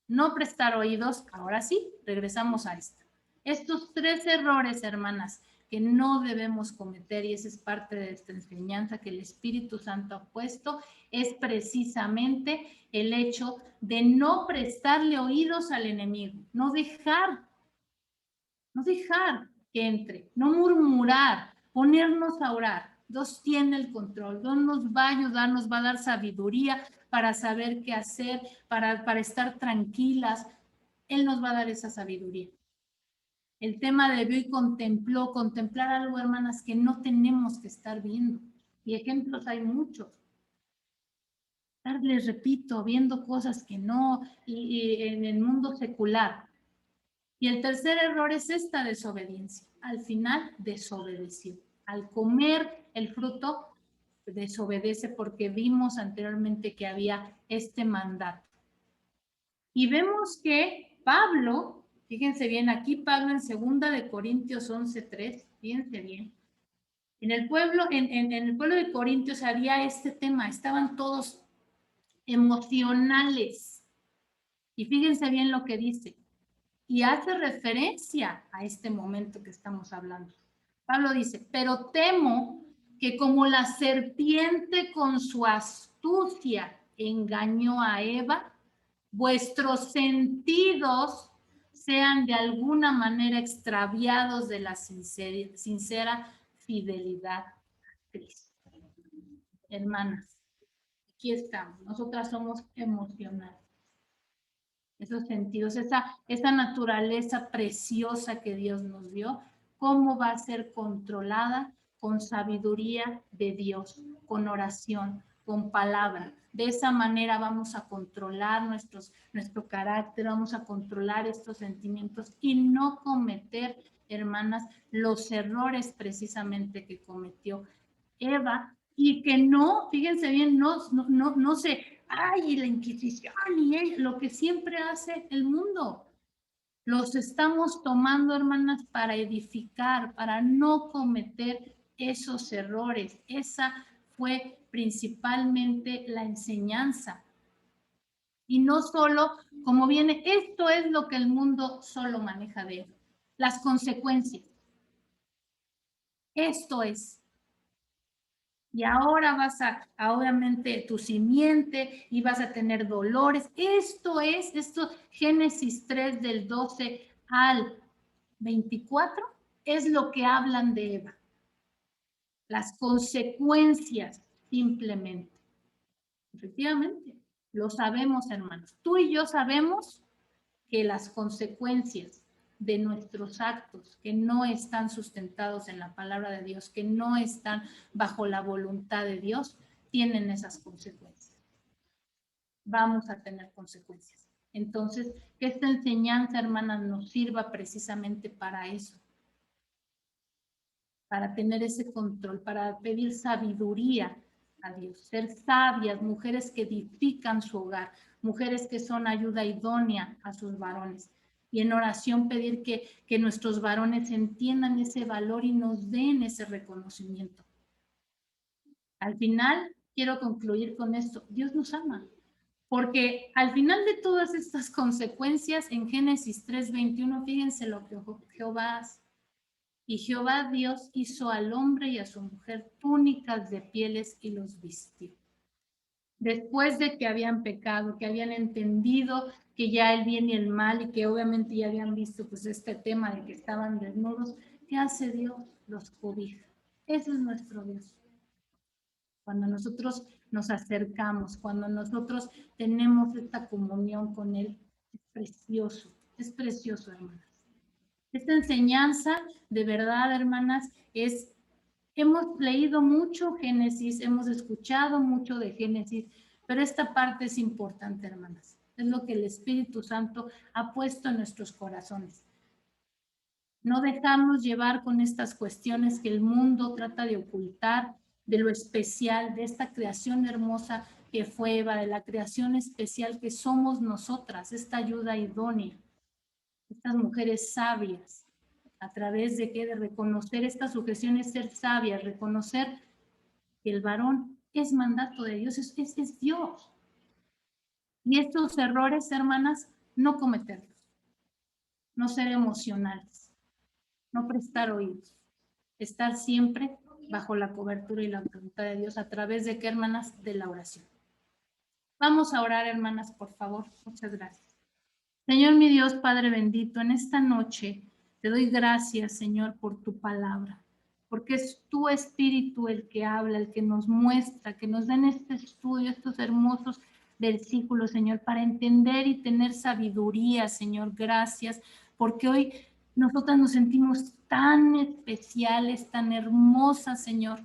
no prestar oídos. Ahora sí, regresamos a esto. Estos 3 errores, hermanas, que no debemos cometer, y esa es parte de esta enseñanza que el Espíritu Santo ha puesto, es precisamente el hecho de no prestarle oídos al enemigo, no dejar que entre, no murmurar, ponernos a orar. Dios tiene el control, Dios nos va a ayudar, nos va a dar sabiduría para saber qué hacer, para estar tranquilas. Él nos va a dar esa sabiduría. El tema de vio y contempló, contemplar algo, hermanas, que no tenemos que estar viendo. Y ejemplos hay muchos. Les repito, viendo cosas que no, y en el mundo secular. Y el tercer error es esta desobediencia. Al final desobedeció. Al comer el fruto, desobedece porque vimos anteriormente que había este mandato. Y vemos que Pablo, fíjense bien, aquí Pablo en 2 Corintios 11:3, fíjense bien, en el pueblo de Corintios había este tema, estaban todos emocionales. Y fíjense bien lo que dice, y hace referencia a este momento que estamos hablando. Pablo dice, pero temo que como la serpiente con su astucia engañó a Eva, vuestros sentidos sean de alguna manera extraviados de la sincera fidelidad a Cristo. Hermanas, aquí estamos. Nosotras somos emocionales. Esos sentidos, esa naturaleza preciosa que Dios nos dio, ¿cómo va a ser controlada? Con sabiduría de Dios, con oración, con palabra. De esa manera vamos a controlar nuestro carácter, vamos a controlar estos sentimientos y no cometer, hermanas, los errores precisamente que cometió Eva y que no, fíjense bien, no se, ay, la Inquisición y lo que siempre hace el mundo. Los estamos tomando, hermanas, para edificar, para no cometer esos errores. Esa fue principalmente la enseñanza. Y no solo, como viene, esto es lo que el mundo solo maneja de él, las consecuencias. Esto es. Y ahora vas obviamente, tu simiente y vas a tener dolores. Esto, Génesis 3 del 12 al 24, es lo que hablan de Eva. Las consecuencias, simplemente. Efectivamente, lo sabemos, hermanos. Tú y yo sabemos que las consecuencias de nuestros actos que no están sustentados en la palabra de Dios, que no están bajo la voluntad de Dios, tienen esas consecuencias. Vamos a tener consecuencias. Entonces, que esta enseñanza, hermanas, nos sirva precisamente para eso, para tener ese control, para pedir sabiduría a Dios, ser sabias, mujeres que edifican su hogar, mujeres que son ayuda idónea a sus varones. Y en oración pedir que nuestros varones entiendan ese valor y nos den ese reconocimiento. Al final, quiero concluir con esto. Dios nos ama. Porque al final de todas estas consecuencias, en Génesis 3:21, fíjense lo que Jehová hace. Y Jehová Dios hizo al hombre y a su mujer túnicas de pieles y los vistió. Después de que habían pecado, que habían entendido que ya el bien y el mal y que obviamente ya habían visto pues este tema de que estaban desnudos, ¿qué hace Dios? Los cobija. Ese es nuestro Dios. Cuando nosotros nos acercamos, cuando nosotros tenemos esta comunión con Él, es precioso, hermanas. Esta enseñanza, de verdad, hermanas, hemos leído mucho Génesis, hemos escuchado mucho de Génesis, pero esta parte es importante, hermanas. Es lo que el Espíritu Santo ha puesto en nuestros corazones. No dejarnos llevar con estas cuestiones que el mundo trata de ocultar, de lo especial, de esta creación hermosa que fue Eva, de la creación especial que somos nosotras, esta ayuda idónea, estas mujeres sabias, a través de qué, de reconocer esta sujeción, es ser sabias, reconocer que el varón es mandato de Dios, es Dios. Y estos errores, hermanas, no cometerlos, no ser emocionales, no prestar oídos, estar siempre bajo la cobertura y la voluntad de Dios. ¿A través de qué, hermanas? De la oración. Vamos a orar, hermanas, por favor. Muchas gracias. Señor mi Dios, Padre bendito, en esta noche te doy gracias, Señor, por tu palabra, porque es tu Espíritu el que habla, el que nos muestra, que nos den este estudio, estos hermosos versículos, Señor, para entender y tener sabiduría, Señor. Gracias, porque hoy nosotras nos sentimos tan especiales, tan hermosas, Señor.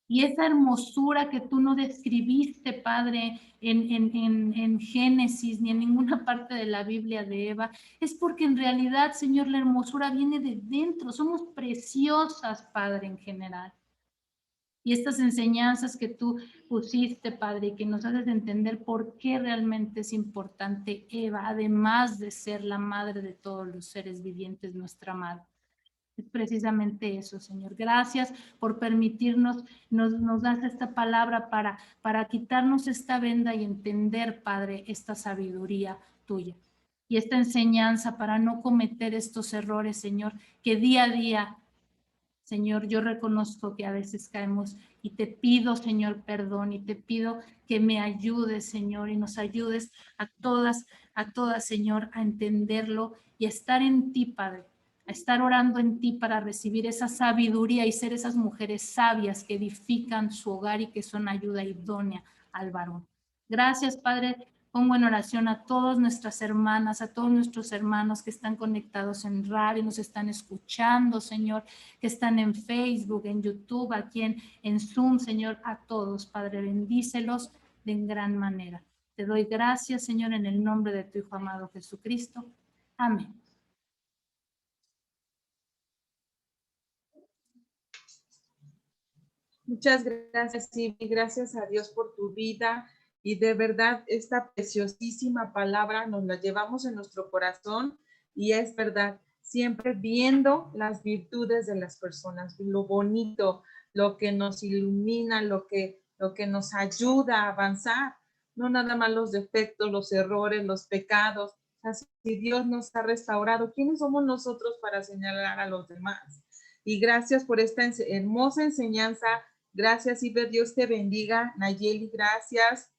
Y esa hermosura que tú no describiste, Padre, en Génesis ni en ninguna parte de la Biblia de Eva, es porque en realidad, Señor, la hermosura viene de dentro. Somos preciosas, Padre, en general. Y estas enseñanzas que tú pusiste, Padre, y que nos haces entender por qué realmente es importante Eva, además de ser la madre de todos los seres vivientes, nuestra madre. Es precisamente eso, Señor. Gracias por permitirnos, nos das esta palabra para quitarnos esta venda y entender, Padre, esta sabiduría tuya. Y esta enseñanza para no cometer estos errores, Señor, que día a día, Señor, yo reconozco que a veces caemos y te pido, Señor, perdón, y te pido que me ayudes, Señor, y nos ayudes a todas, Señor, a entenderlo y a estar en ti, Padre, a estar orando en ti para recibir esa sabiduría y ser esas mujeres sabias que edifican su hogar y que son ayuda idónea al varón. Gracias, Padre. Pongo en oración a todas nuestras hermanas, a todos nuestros hermanos que están conectados en radio, nos están escuchando, Señor, que están en Facebook, en YouTube, aquí en Zoom, Señor, a todos, Padre, bendícelos de gran manera. Te doy gracias, Señor, en el nombre de tu Hijo amado Jesucristo. Amén. Muchas gracias, Ivy. Gracias a Dios por tu vida. Y de verdad, esta preciosísima palabra nos la llevamos en nuestro corazón. Y es verdad, siempre viendo las virtudes de las personas, lo bonito, lo que nos ilumina, lo que nos ayuda a avanzar. No nada más los defectos, los errores, los pecados. O sea, si Dios nos ha restaurado, ¿quiénes somos nosotros para señalar a los demás? Y gracias por esta hermosa enseñanza. Gracias, Iber, Dios te bendiga. Nayeli, gracias.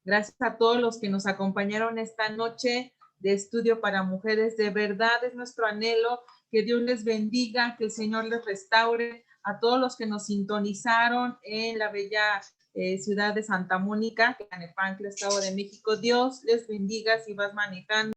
Gracias a todos los que nos acompañaron esta noche de estudio para mujeres. De verdad es nuestro anhelo que Dios les bendiga, que el Señor les restaure. A todos los que nos sintonizaron en la bella ciudad de Santa Mónica, Tlalnepantla, Estado de México. Dios les bendiga si vas manejando.